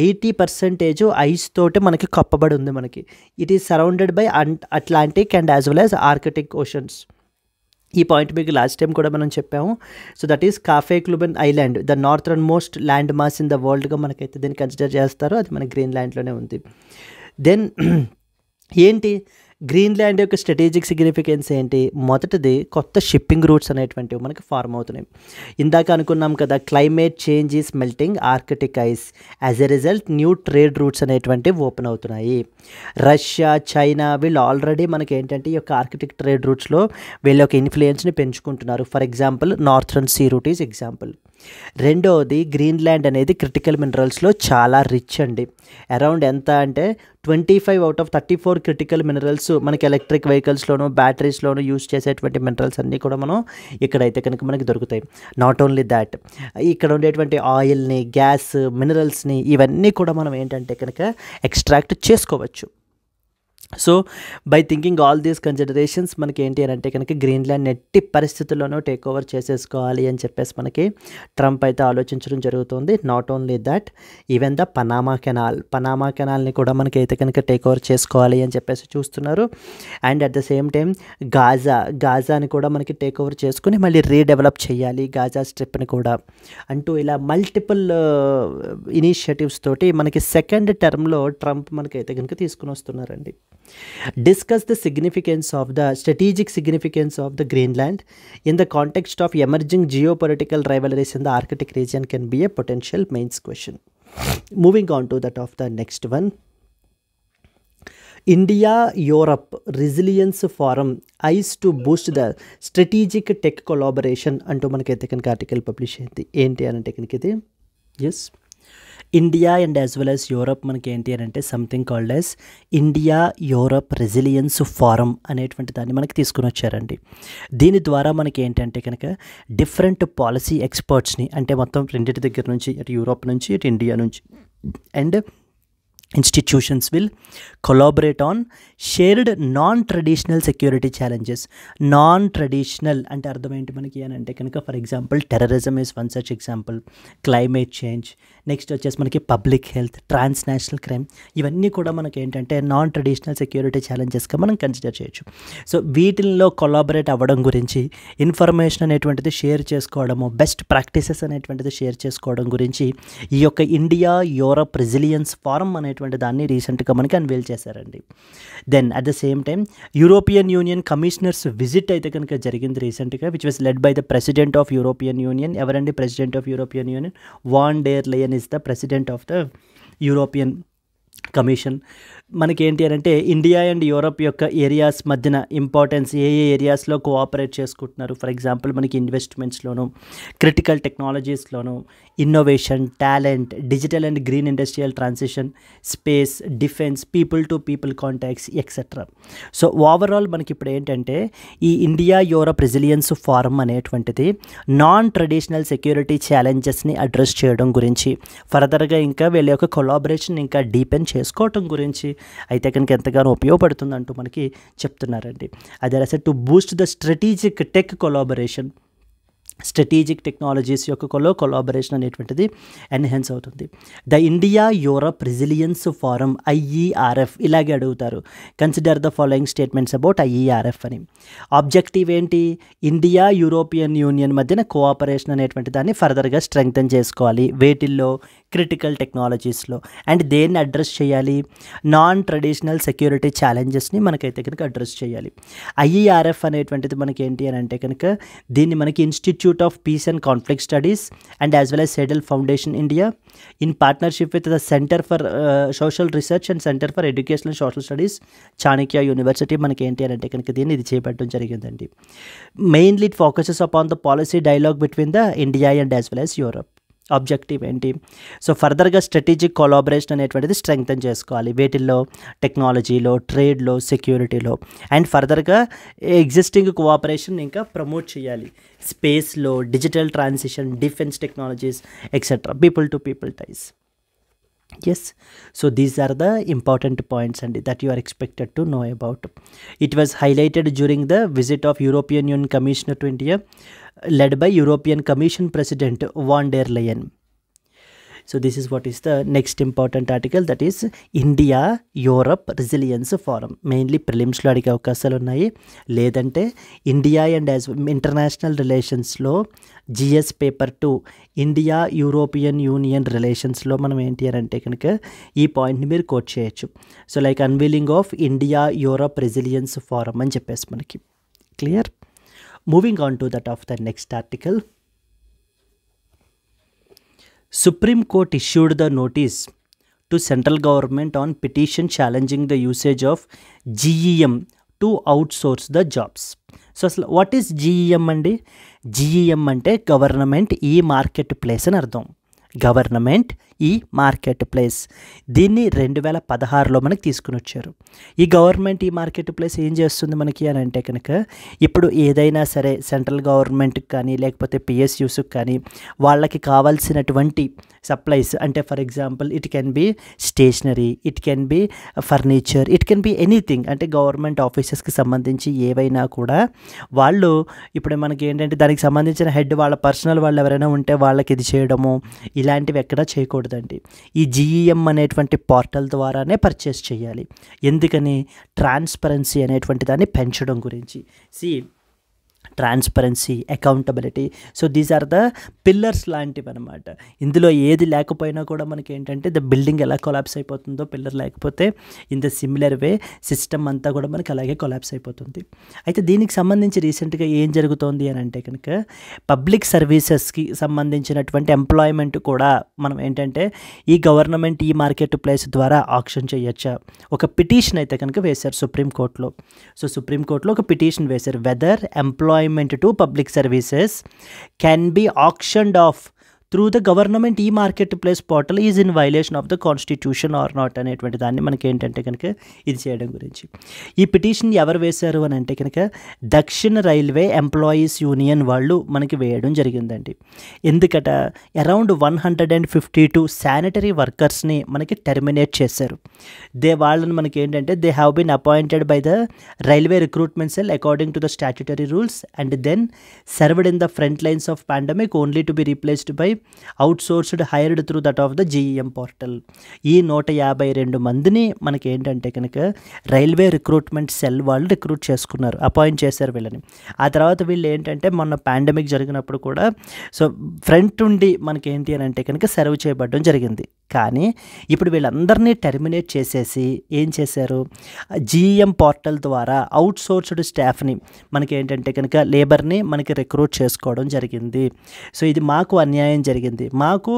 80% ఐస్ తోటి మనకి కప్పబడి ఉంది. మనకి it is surrounded by Atlantic and as well as Arctic oceans. ఈ పాయింట్ మీకు లాస్ట్ టైం కూడా మనం చెప్పాము. So that is Kaffeklubben Island, the northern most land mass in the వరల్డ్గా మనకైతే దీన్ని కన్సిడర్ చేస్తారో అది మన గ్రీన్లాండ్లోనే ఉంది. దెన్ ఏంటి గ్రీన్లాండ్ యొక్క స్ట్రాటజిక్ సిగ్నిఫికెన్స్ ఏంటి? మొదటిది కొత్త షిప్పింగ్ రూట్స్ అనేటువంటివి మనకి ఫార్మ్ అవుతున్నాయి. ఇందాక అనుకున్నాం కదా, climate change is melting Arctic ice, as a result new trade routes అనేటువంటివి ఓపెన్ అవుతున్నాయి. రష్యా, చైనా వీళ్ళు ఆల్రెడీ మనకి ఏంటంటే ఈ యొక్క ఆర్కిటిక్ ట్రేడ్ రూట్స్లో వీళ్ళ యొక్క ఇన్ఫ్లుయెన్స్ని పెంచుకుంటున్నారు. For example northern sea route is example. రెండవది గ్రీన్లాండ్ అనేది క్రిటికల్ మినరల్స్లో చాలా రిచ్ అండి. అరౌండ్ ఎంత అంటే 25 out of 34 క్రిటికల్ మినరల్స్ మనకి ఎలక్ట్రిక్ వెహికల్స్లోను బ్యాటరీస్లోను యూజ్ చేసేటువంటి మినరల్స్ అన్నీ కూడా మనం ఇక్కడైతే కనుక మనకి దొరుకుతాయి. నాట్ ఓన్లీ దాట్, ఇక్కడ ఉండేటువంటి ఆయిల్ని, గ్యాస్, మినరల్స్ని ఇవన్నీ కూడా మనం ఏంటంటే కనుక ఎక్స్ట్రాక్ట్ చేసుకోవచ్చు. So by thinking all these considerations మనకి ఏంటి అని అంటే కనుక గ్రీన్లాండ్ ఎట్టి పరిస్థితుల్లోనూ టేక్ ఓవర్ చేసేసుకోవాలి అని చెప్పేసి మనకి ట్రంప్ అయితే ఆలోచించడం జరుగుతుంది. Not only that, even the Panama కెనాల్ని కూడా మనకి అయితే కనుక టేక్ ఓవర్ చేసుకోవాలి అని చెప్పేసి చూస్తున్నారు. And at the same time గాజాని కూడా మనకి టేక్ ఓవర్ చేసుకుని మళ్ళీ రీడెవలప్ చేయాలి గాజా స్ట్రిప్ని కూడా అంటూ ఇలా మల్టిపుల్ ఇనిషియేటివ్స్ తోటి మనకి సెకండ్ టర్మ్లో ట్రంప్ మనకైతే కనుక తీసుకుని వస్తున్నారండి. Discuss the significance of the strategic significance of the Greenland in the context of emerging geopolitical rivalries in the Arctic region can be a potential mains question. Moving on to that of the next one. India-Europe Resilience Forum eyes to boost the strategic tech collaboration అంటూ మనకైతే కనుక article publish అయింది. ఏంటి అని అంటే కనుక ఇది yes India and as well as Europe మనకి ఏంటి అని అంటే something called as India Europe resilience forum అనేటువంటి దాన్ని మనకి తీసుకుని వచ్చారండి. దీని ద్వారా మనకి ఏంటంటే కనుక డిఫరెంట్ పాలసీ ఎక్స్పర్ట్స్ని అంటే మొత్తం రెండింటి దగ్గర నుంచి అటు యూరోప్ నుంచి ఇటు ఇండియా నుంచి and institutions will collaborate on shared non-traditional security challenges. Non-traditional అంటే అర్థం ఏంటి మనకి అని అంటే కనుక for example terrorism is one such example, climate change, next వచ్చేసి మనకి పబ్లిక్ హెల్త్, ట్రాన్స్నేషనల్ క్రైమ్, ఇవన్నీ కూడా మనకి ఏంటంటే నాన్ ట్రెడిషనల్ సెక్యూరిటీ ఛాలెంజెస్గా మనం కన్సిడర్ చేయొచ్చు. సో వీటిల్లో కొలాబరేట్ అవ్వడం గురించి, ఇన్ఫర్మేషన్ అనేటువంటిది షేర్ చేసుకోవడము, బెస్ట్ ప్రాక్టీసెస్ అనేటువంటిది షేర్ చేసుకోవడం గురించి ఈ యొక్క ఇండియా యూరప్ రెసిలియన్స్ ఫారం అనేటువంటి దాన్ని రీసెంట్గా మనకి అన్వేల్ చేశారండి. Then at the same time European Union commissioners visit అయితే కనుక జరిగింది రీసెంట్గా, which was led by the president of European Union. ఎవరండి president of European Union? Von der Leyen is the president of the European Commission మనకేంటి అని అంటే India and Europe యొక్క areas మధ్యన ఇంపార్టెన్స్ ఏ ఏరియాస్లో కోఆపరేట్ చేసుకుంటున్నారు. ఫర్ ఎగ్జాంపుల్ మనకి ఇన్వెస్ట్మెంట్స్లోను, క్రిటికల్ టెక్నాలజీస్లోను, innovation, talent, digital and green industrial transition, space, defence, people to people contacts etcetera. So overall మనకి ఇప్పుడు ఏంటంటే ఈ ఇండియా యూరప్ రెసిలియన్స్ ఫోరం అనేటువంటిది నాన్ ట్రెడిషనల్ సెక్యూరిటీ ఛాలెంజెస్ని అడ్రస్ చేయడం గురించి, ఫర్దర్గా ఇంకా వీళ్ళ యొక్క కొలాబరేషన్ ఇంకా డీపెన్ చేసుకోవటం గురించి అయితే కనుక ఎంతగానో ఉపయోగపడుతుందంటూ మనకి చెప్తున్నారండి. అదే reset to boost the strategic tech collaboration, strategic technologies యొక్క కొలాబరేషన్ అనేటువంటిది ఎన్హాన్స్ అవుతుంది. The India Europe Resilience Forum IERF ఇలాగే అడుగుతారు. Consider the following statements about IERF అని. ఆబ్జెక్టివ్ ఏంటి? ఇండియా యూరోపియన్ యూనియన్ మధ్యన కోఆపరేషన్ అనేటువంటి దాన్ని ఫర్దర్గా స్ట్రెంగ్తన్ చేసుకోవాలి వేటిల్లో, క్రిటికల్ టెక్నాలజీస్లో. అండ్ దేన్ని అడ్రస్ చేయాలి? నాన్ ట్రెడిషనల్ సెక్యూరిటీ ఛాలెంజెస్ని మనకైతే కనుక అడ్రస్ చేయాలి. IERF అనేటువంటిది మనకి ఏంటి అని అంటే కనుక దీన్ని మనకి institute of piece and conflict studies and as well as సెడల్ foundation India in partnership with the centre for social research and centre for education and social studies Chanakya university మనకి ఏంటి అని అంటే కనుక దీన్ని ఇది చేపట్టడం జరిగిందండి. Mainly it focuses upon the policy dialogue between the India and as well as Europe. Objective ఏంటి? సో ఫర్దర్గా స్ట్రాటజిక్ కొలాబరేషన్ అనేటువంటిది స్ట్రెంగ్తన్ చేసుకోవాలి వేటిల్లో, టెక్నాలజీలో, ట్రేడ్లో, సెక్యూరిటీలో. అండ్ ఫర్దర్గా ఎగ్జిస్టింగ్ కోఆపరేషన్ ఇంకా ప్రమోట్ చేయాలి స్పేస్లో, digital transition, defence technologies etcetera, people to people ties. Yes, so these are the important points and that you are expected to know about. It was highlighted during the visit of European Union Commissioner to India led by European Commission President von der Leyen. So this is what is the next important article, that is India Europe Resilience Forum. Mainly ప్రిలిమ్స్లో అడిగే అవకాశాలు ఉన్నాయి, లేదంటే India and as international రిలేషన్స్లో GS paper 2 India European Union రిలేషన్స్లో మనం ఏంటి అని అంటే కనుక ఈ పాయింట్ని మీరు కోట్ చేయొచ్చు. So like unveiling of India Europe resilience forum అని చెప్పేసి మనకి clear. Moving on to that of the next article. Supreme Court issued the notice to central government on petition challenging the usage of GEM to outsource the jobs. So what is GEM అండి? GEM అంటే government e marketplace అని అర్థం. Government e market place దీన్ని 2016లో మనకి తీసుకుని వచ్చారు. ఈ government e market place ఏం చేస్తుంది మనకి అని అంటే కనుక ఇప్పుడు ఏదైనా సరే సెంట్రల్ గవర్నమెంట్కి కానీ లేకపోతే PSUస్కి కానీ వాళ్ళకి కావాల్సినటువంటి సప్లైస్, అంటే for example it can be stationery, it can be furniture, it can be anything, అంటే గవర్నమెంట్ ఆఫీసెస్కి సంబంధించి ఏవైనా కూడా వాళ్ళు ఇప్పుడు మనకి ఏంటంటే దానికి సంబంధించిన హెడ్ వాళ్ళ పర్సనల్ వాళ్ళు ఎవరైనా ఉంటే వాళ్ళకి ఇది చేయడము ఇలాంటివి ఎక్కడా చేయకూడదండి. ఈ GEM అనేటువంటి పోర్టల్ ద్వారానే పర్చేస్ చేయాలి. ఎందుకని? ట్రాన్స్పరెన్సీ అనేటువంటి దాన్ని పెంచడం గురించి. Transparency, accountability. So these are the pillars లాంటివి అనమాట. ఇందులో ఏది లేకపోయినా కూడా మనకి ఏంటంటే ద బిల్డింగ్ ఎలా కొలాప్స్ అయిపోతుందో పిల్లర్ లేకపోతే, in the similar way system అంతా కూడా మనకి అలాగే కొలాప్స్ అయిపోతుంది. అయితే దీనికి సంబంధించి రీసెంట్గా ఏం జరుగుతోంది అని అంటే కనుక పబ్లిక్ సర్వీసెస్కి సంబంధించినటువంటి ఎంప్లాయ్మెంట్ కూడా మనం ఏంటంటే ఈ గవర్నమెంట్ ఈ మార్కెట్ ప్లేస్ ద్వారా ఆక్షన్ చేయొచ్చా, ఒక పిటిషన్ అయితే కనుక వేశారు సుప్రీంకోర్టులో. సో సుప్రీంకోర్టులో ఒక పిటిషన్ వేశారు, weather employment to public services can be auctioned off through the government e-marketplace portal is in violation of the constitution or not అనేటువంటి దాన్ని మనకి ఏంటంటే కనుక ఇది చేయడం గురించి. ఈ పిటిషన్ ఎవరు వేశారు అని అంటే కనుక దక్షిణ రైల్వే ఎంప్లాయీస్ యూనియన్ వాళ్ళు మనకి వేయడం జరిగిందండి. ఎందుకట అరౌండ్ 152 శానిటరీ వర్కర్స్ని మనకి టెర్మినేట్ చేశారు. వాళ్ళని మనకి ఏంటంటే they have been appointed by the railway recruitment cell according to the statutory rules and then served in the front lines of pandemic only to be replaced by outsourced hired through that of the GEM portal. ఈ 152 మందిని మనకి ఏంటంటే కనుక railway recruitment cell వాళ్ళు recruit చేసుకున్నారు, appoint చేశారు వీళ్ళని. ఆ తర్వాత వీళ్ళు ఏంటంటే మొన్న పాండమిక్ జరిగినప్పుడు కూడా సో ఫ్రంట్ ఉండి మనకి ఏంటి అని అంటే కనుక సర్వ్ చేయబడడం జరిగింది కానీ ఇప్పుడు వీళ్ళందరినీ టెర్మినేట్ చేసేసి ఏం చేశారు, జీఎం పోర్టల్ ద్వారా అవుట్సోర్స్డ్ స్టాఫ్ని మనకి ఏంటంటే కనుక లేబర్ని మనకి రిక్రూట్ చేసుకోవడం జరిగింది. సో ఇది మాకు అన్యాయం జరిగింది, మాకు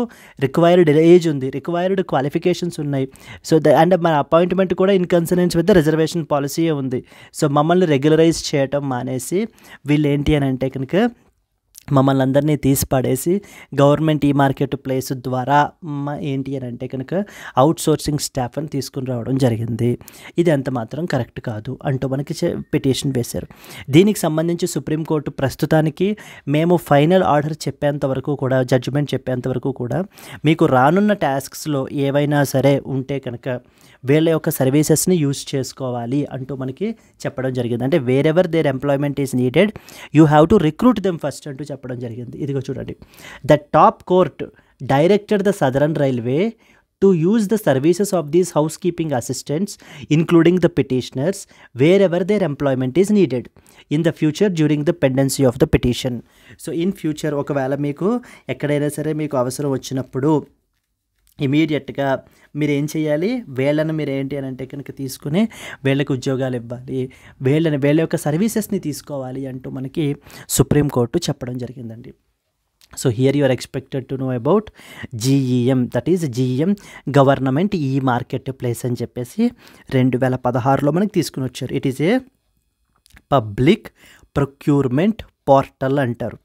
రిక్వైర్డ్ ఏజ్ ఉంది, రిక్వైర్డ్ క్వాలిఫికేషన్స్ ఉన్నాయి. సో అండ్ మన అపాయింట్మెంట్ కూడా ఇన్ కన్సనెన్స్ విత్ ద రిజర్వేషన్ పాలసీయే ఉంది. సో మమ్మల్ని రెగ్యులరైజ్ చేయటం మానేసి వీళ్ళు ఏంటి అని అంటే కనుక మమ్మల్ని అందరినీ తీసి పడేసి గవర్నమెంట్ ఈ మార్కెట్ ప్లేస్ ద్వారా ఏంటి అని అంటే కనుక అవుట్సోర్సింగ్ స్టాఫ్ని తీసుకుని రావడం జరిగింది. ఇది ఎంత మాత్రం కరెక్ట్ కాదు అంటూ మనకి పిటిషన్ వేశారు. దీనికి సంబంధించి సుప్రీంకోర్టు ప్రస్తుతానికి మేము ఫైనల్ ఆర్డర్ చెప్పేంత వరకు కూడా, జడ్జిమెంట్ చెప్పేంత వరకు కూడా మీకు రానున్న టాస్క్స్లో ఏవైనా సరే ఉంటే కనుక వీళ్ళ యొక్క సర్వీసెస్ని యూజ్ చేసుకోవాలి అంటూ మనకి చెప్పడం జరిగింది. అంటే wherever there employment is needed you have to recruit them first అంటూ చెప్పడం జరిగింది. ఇదిగో చూడండి, the top court directed the southern railway to use the services of these housekeeping assistants including the petitioners wherever their employment is needed in the future during the pendency of the petition. So in future ఒకవేళ మీకు ఎక్కడైనా సరే మీకు అవసరం వచ్చినప్పుడు ఇమీడియట్గా మీరు ఏం చేయాలి, వీళ్ళని మీరు ఏంటి అని అంటే కనుక తీసుకుని వీళ్ళకి ఉద్యోగాలు ఇవ్వాలి, వీళ్ళ యొక్క సర్వీసెస్ని తీసుకోవాలి అంటూ మనకి సుప్రీంకోర్టు చెప్పడం జరిగిందండి. So here you are expected to know about GEM, that is GEM government e marketplace అని చెప్పేసి 2016లో మనకి తీసుకుని వచ్చారు. It is a public procurement portal అంటారు,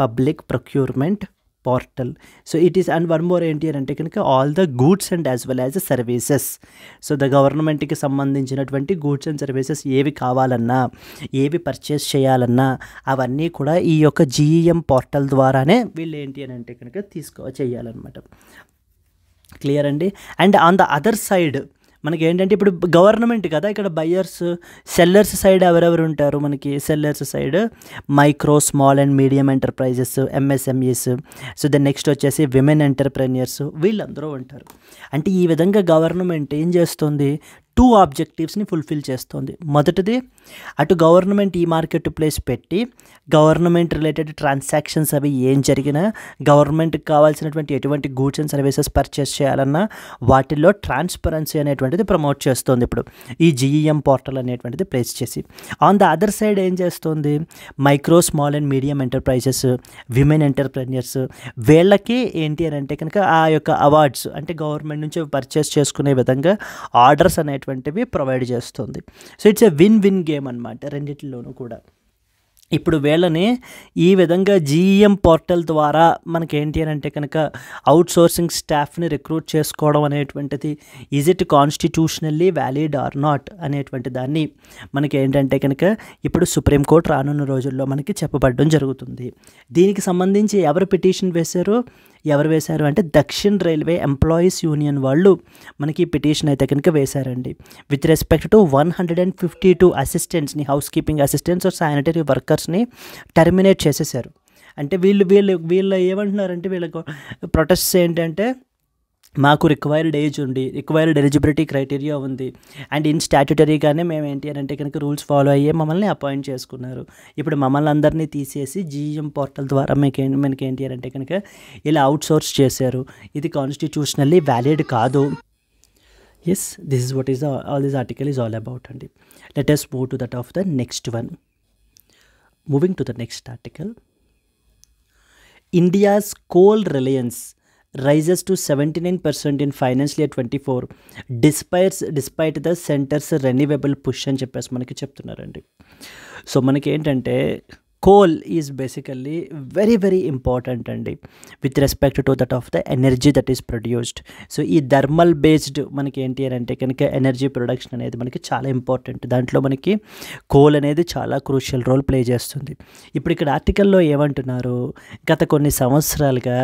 public procurement portal. So it is and one more ఏంటి అని అంటే కనుక all the goods and as well as services. So the గవర్నమెంట్కి సంబంధించినటువంటి గూడ్స్ అండ్ సర్వీసెస్ ఏవి కావాలన్నా, ఏవి పర్చేస్ చేయాలన్నా అవన్నీ కూడా ఈ యొక్క జీఈఎం పోర్టల్ ద్వారానే వీళ్ళు ఏంటి అని అంటే కనుక చేయాలన్నమాట. క్లియర్ అండి. And on the other side మనకి ఏంటంటే ఇప్పుడు గవర్నమెంట్ కదా, ఇక్కడ బయ్యర్స్ సెల్లర్స్ సైడ్ ఎవరెవరు ఉంటారు, మనకి sellers side micro small and medium enterprises, MSMEs. So then next వచ్చేసి విమెన్ ఎంటర్ప్రెన్యూర్స్, వీళ్ళందరూ ఉంటారు. అంటే ఈ విధంగా గవర్నమెంట్ ఏం చేస్తుంది, 2 ఆబ్జెక్టివ్స్ని ఫుల్ఫిల్ చేస్తుంది. మొదటిది అటు గవర్నమెంట్ ఈ మార్కెట్ ప్లేస్ పెట్టి గవర్నమెంట్ రిలేటెడ్ ట్రాన్సాక్షన్స్ అవి ఏం జరిగినా, గవర్నమెంట్కి కావాల్సినటువంటి ఎటువంటి గూడ్స్ అండ్ సర్వీసెస్ పర్చేస్ చేయాలన్నా వాటిల్లో ట్రాన్స్పరెన్సీ అనేటువంటిది ప్రమోట్ చేస్తుంది ఇప్పుడు ఈ జీఈఎం పోర్టల్ అనేటువంటిది ప్లేస్ చేసి. ఆన్ ద అదర్ సైడ్ ఏం చేస్తుంది, micro small and medium enterprises, women entrepreneurs, వీళ్ళకి ఏంటి అని అంటే కనుక ఆ యొక్క అవార్డ్స్ అంటే గవర్నమెంట్ నుంచి పర్చేస్ చేసుకునే విధంగా ఆర్డర్స్ అనేటువంటివి ప్రొవైడ్ చేస్తుంది. So it's a win win game అనమాట రెండిట్లోనూ కూడా. ఇప్పుడు వీళ్ళని ఈ విధంగా జీఈఎం పోర్టల్ ద్వారా మనకేంటి అని అంటే కనుక అవుట్సోర్సింగ్ స్టాఫ్ని రిక్రూట్ చేసుకోవడం అనేటువంటిది is it constitutionally valid or not అనేటువంటి దాన్ని మనకి ఏంటంటే కనుక ఇప్పుడు సుప్రీంకోర్టు రానున్న రోజుల్లో మనకి చెప్పబడడం జరుగుతుంది. దీనికి సంబంధించి ఎవరు పిటిషన్ వేశారు అంటే దక్షిణ్ రైల్వే ఎంప్లాయీస్ యూనియన్ వాళ్ళు మనకి పిటిషన్ అయితే కనుక వేశారండి. విత్ రెస్పెక్ట్ టు 152 అసిస్టెంట్స్ని, housekeeping assistants or sanitary వర్కర్స్ని టర్మినేట్ చేసేసారు. అంటే వీళ్ళు ఏమంటున్నారంటే వీళ్ళకు ప్రొటెస్ట్ ఏంటంటే మాకు రిక్వైర్డ్ ఏజ్ ఉంది, రిక్వైర్డ్ ఎలిజిబిలిటీ క్రైటీరియా ఉంది, అండ్ ఇన్ స్టాట్యుటరీగానే మేము ఏంటి అని అంటే కనుక రూల్స్ ఫాలో అయ్యే మమ్మల్ని అపాయింట్ చేసుకున్నారు. ఇప్పుడు మమ్మల్ని అందరినీ తీసేసి జీఈఎం పోర్టల్ ద్వారా మనకి ఏంటి అని అంటే కనుక ఇలా అవుట్సోర్స్ చేశారు. ఇది కాన్స్టిట్యూషనల్లీ వ్యాలిడ్ కాదు. Yes, this is what is all this article is all about అండి. Let us move to that of the next one. Moving to the next article, India's coal reliance rises to 79% in financial year 24 despite the center's renewable push అని చెప్పేసి మనకి చెప్తున్నారండి. So మనకి ఏంటంటే coal is basically very very important అండి with respect to that of the energy that is produced. So ఈ thermal based మనకి ఏంటి అని అంటే కనుక ఎనర్జీ ప్రొడక్షన్ అనేది మనకి చాలా ఇంపార్టెంట్. దాంట్లో మనకి కోల్ అనేది చాలా క్రూషియల్ రోల్ ప్లే చేస్తుంది. ఇప్పుడు ఇక్కడ ఆర్టికల్లో ఏమంటున్నారు, గత కొన్ని సంవత్సరాలుగా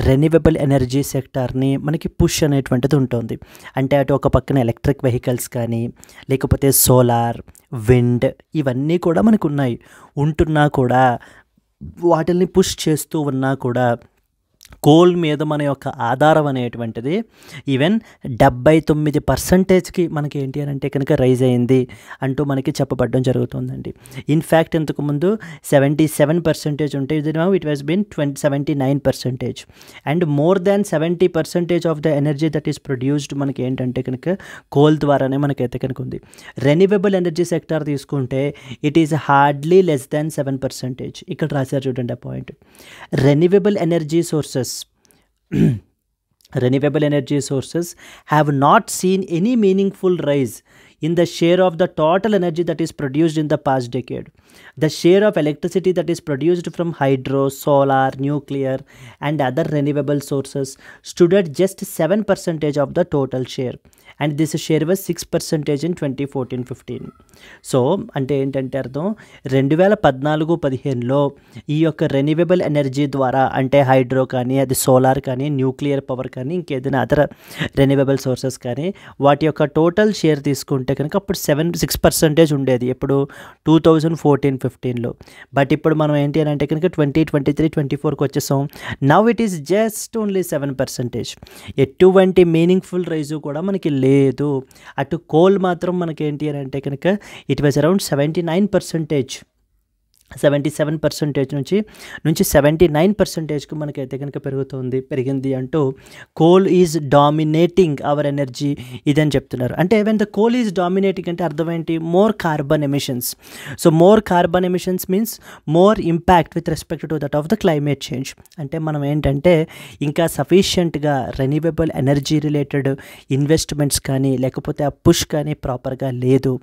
రెన్యూవబుల్ ఎనర్జీ సెక్టార్ని మనకి పుష్ అనేటువంటిది ఉంటుంది. అంటే అటు ఒక పక్కన ఎలక్ట్రిక్ వెహికల్స్ కానీ లేకపోతే సోలార్, విండ్ ఇవన్నీ కూడా మనకు ఉన్నాయి. ఉంటున్నా కూడా వాటిల్ని పుష్ చేస్తూ ఉన్నా కూడా కోల్ మీద మన యొక్క ఆధారం అనేటువంటిది ఈవెన్ 79%కి మనకి ఏంటి అని అంటే కనుక రైజ్ అయింది అంటూ మనకి చెప్పబడడం జరుగుతుందండి. ఇన్ఫ్యాక్ట్ ఇంతకుముందు 77% ఉంటే ఇది it was been 79%. And more than 70% of the energy that is produced మనకి ఏంటంటే కనుక కోల్ ద్వారానే మనకైతే కనుక ఉంది. రెన్యూవబుల్ ఎనర్జీ సెక్టార్ తీసుకుంటే it is hardly less than 7%. ఇక్కడ రాశారు చూడండి ఆ point. Renewable energy sources renewable energy sources have not seen any meaningful rise in the share of the total energy that is produced in the past decade. The share of electricity that is produced from hydro, solar, nuclear and other renewable sources stood at just 7% of the total share, and this share was 6% in 2014-15. So అంటే ఏంటంటే అర్థం 2014-15లో ఈ యొక్క renewable energy ద్వారా అంటే hydro కానీ అది solar కానీ న్యూక్లియర్ పవర్ కానీ ఇంకేదైనా అదర్ రెన్యూవబుల్ సోర్సెస్ కానీ వాటి యొక్క టోటల్ షేర్ తీసుకుంటే కనుక అప్పుడు 6% ఉండేది ఎప్పుడు 2014-15లో. బట్ ఇప్పుడు మనం ఏంటి అని అంటే కనుక 2023-24కి వచ్చేసాం. Now it is just only 7%. ఎటువంటి మీనింగ్ఫుల్ రైజు కూడా మనకి లేదు. అటు కోల్ మాత్రం మనకి ఏంటి అని అంటే కనుక ఇట్ వాజ్ అరౌండ్ 79%, 77% నుంచి 79%కు మనకైతే కనుక పెరిగింది అంటూ coal is dominating our energy ఇదని చెప్తున్నారు. అంటే when the coal is dominating అంటే అర్థం ఏంటి? More carbon emissions. So more carbon emissions means more impact with respect to that of the climate change. అంటే మనం ఏంటంటే ఇంకా సఫిషియెంట్గా రెన్యూవబుల్ ఎనర్జీ రిలేటెడ్ ఇన్వెస్ట్మెంట్స్ కానీ లేకపోతే ఆ పుష్ కానీ ప్రాపర్గా లేదు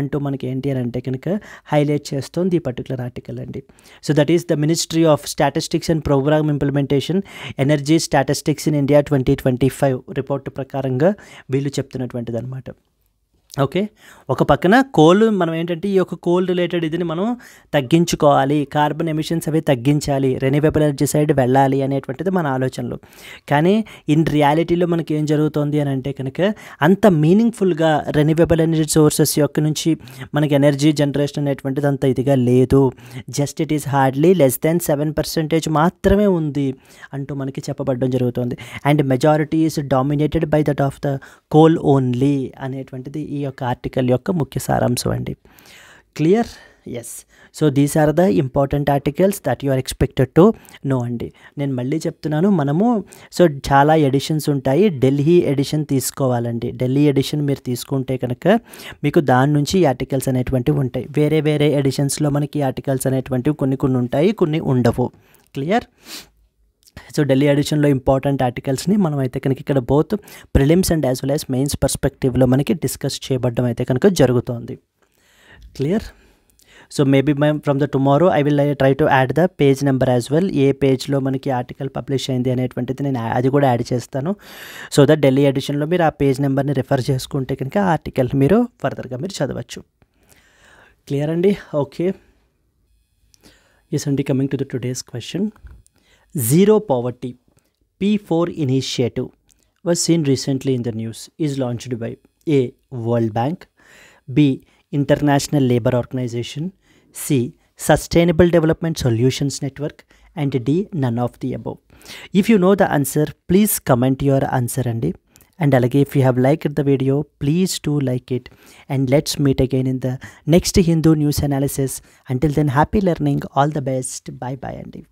అంటూ మనకి ఏంటి అని అంటే కనుక హైలైట్ చేస్తుంది ఈ పర్టికులర్ ఆర్టికల్ అండి. So that is the ministry of statistics and programme implementation energy statistics in India 2025 report ప్రకారంగా వీళ్ళు చెప్తున్నటువంటిది అనమాట. ఓకే, ఒక పక్కన కోల్ మనం ఏంటంటే ఈ యొక్క కోల్ రిలేటెడ్ ఇదిని మనం తగ్గించుకోవాలి, కార్బన్ ఎమిషన్స్ అవి తగ్గించాలి, రెన్యూవబుల్ ఎనర్జీ సైడ్ వెళ్ళాలి అనేటువంటిది మన ఆలోచనలు. కానీ ఇన్ రియాలిటీలో మనకి ఏం జరుగుతుంది అని అంటే కనుక అంత మీనింగ్ఫుల్గా రెన్యూవబుల్ ఎనర్జీ సోర్సెస్ యొక్క నుంచి మనకి ఎనర్జీ జనరేషన్ అనేటువంటిది అంత ఇదిగా లేదు. Just it is hardly less than 7% మాత్రమే ఉంది అంటూ మనకి చెప్పబడడం జరుగుతుంది. And majority is dominated by that of the coal only అనేటువంటిది ఈ యొక్క ఆర్టికల్ యొక్క ముఖ్య సారాంశం అండి. Clear? Yes. So these are the important articles that you are expected to know అండి. నేను మళ్ళీ చెప్తున్నాను, మనము సో చాలా ఎడిషన్స్ ఉంటాయి. ఢిల్లీ ఎడిషన్ తీసుకోవాలండి. ఢిల్లీ ఎడిషన్ మీరు తీసుకుంటే కనుక మీకు దాని నుంచి ఈ ఆర్టికల్స్ అనేటువంటివి ఉంటాయి. వేరే వేరే ఎడిషన్స్లో మనకి ఈ ఆర్టికల్స్ అనేటువంటివి కొన్ని ఉంటాయి, కొన్ని ఉండవు. క్లియర్? సో ఢిల్లీ ఎడిషన్లో ఇంపార్టెంట్ ఆర్టికల్స్ని మనం అయితే కనుక ఇక్కడ both prelims and as well as mains పర్స్పెక్టివ్లో మనకి డిస్కస్ చేయబడడం అయితే కనుక జరుగుతోంది. Clear? So maybe from the tomorrow I will try to add the page number as well. ఏ పేజ్లో మనకి ఆర్టికల్ పబ్లిష్ అయింది అనేటువంటిది నేను అది కూడా యాడ్ చేస్తాను. సో దట్ ఢిల్లీ ఎడిషన్లో మీరు ఆ పేజ్ నెంబర్ని రిఫర్ చేసుకుంటే కనుక ఆ ఆర్టికల్ని మీరు ఫర్దర్గా మీరు చదవచ్చు. క్లియర్ అండి? ఓకే. ఎస్ అండి, coming to the today's question. Zero Poverty P4 initiative was seen recently in the news is launched by A. World Bank, B. International Labour Organization, C. Sustainable Development Solutions Network, and D. None of the above. If you know the answer, please comment your answer andi. And alage if you have liked the video, please do like it, and let's meet again in the next Hindu news analysis. Until then, happy learning, all the best, bye bye andi.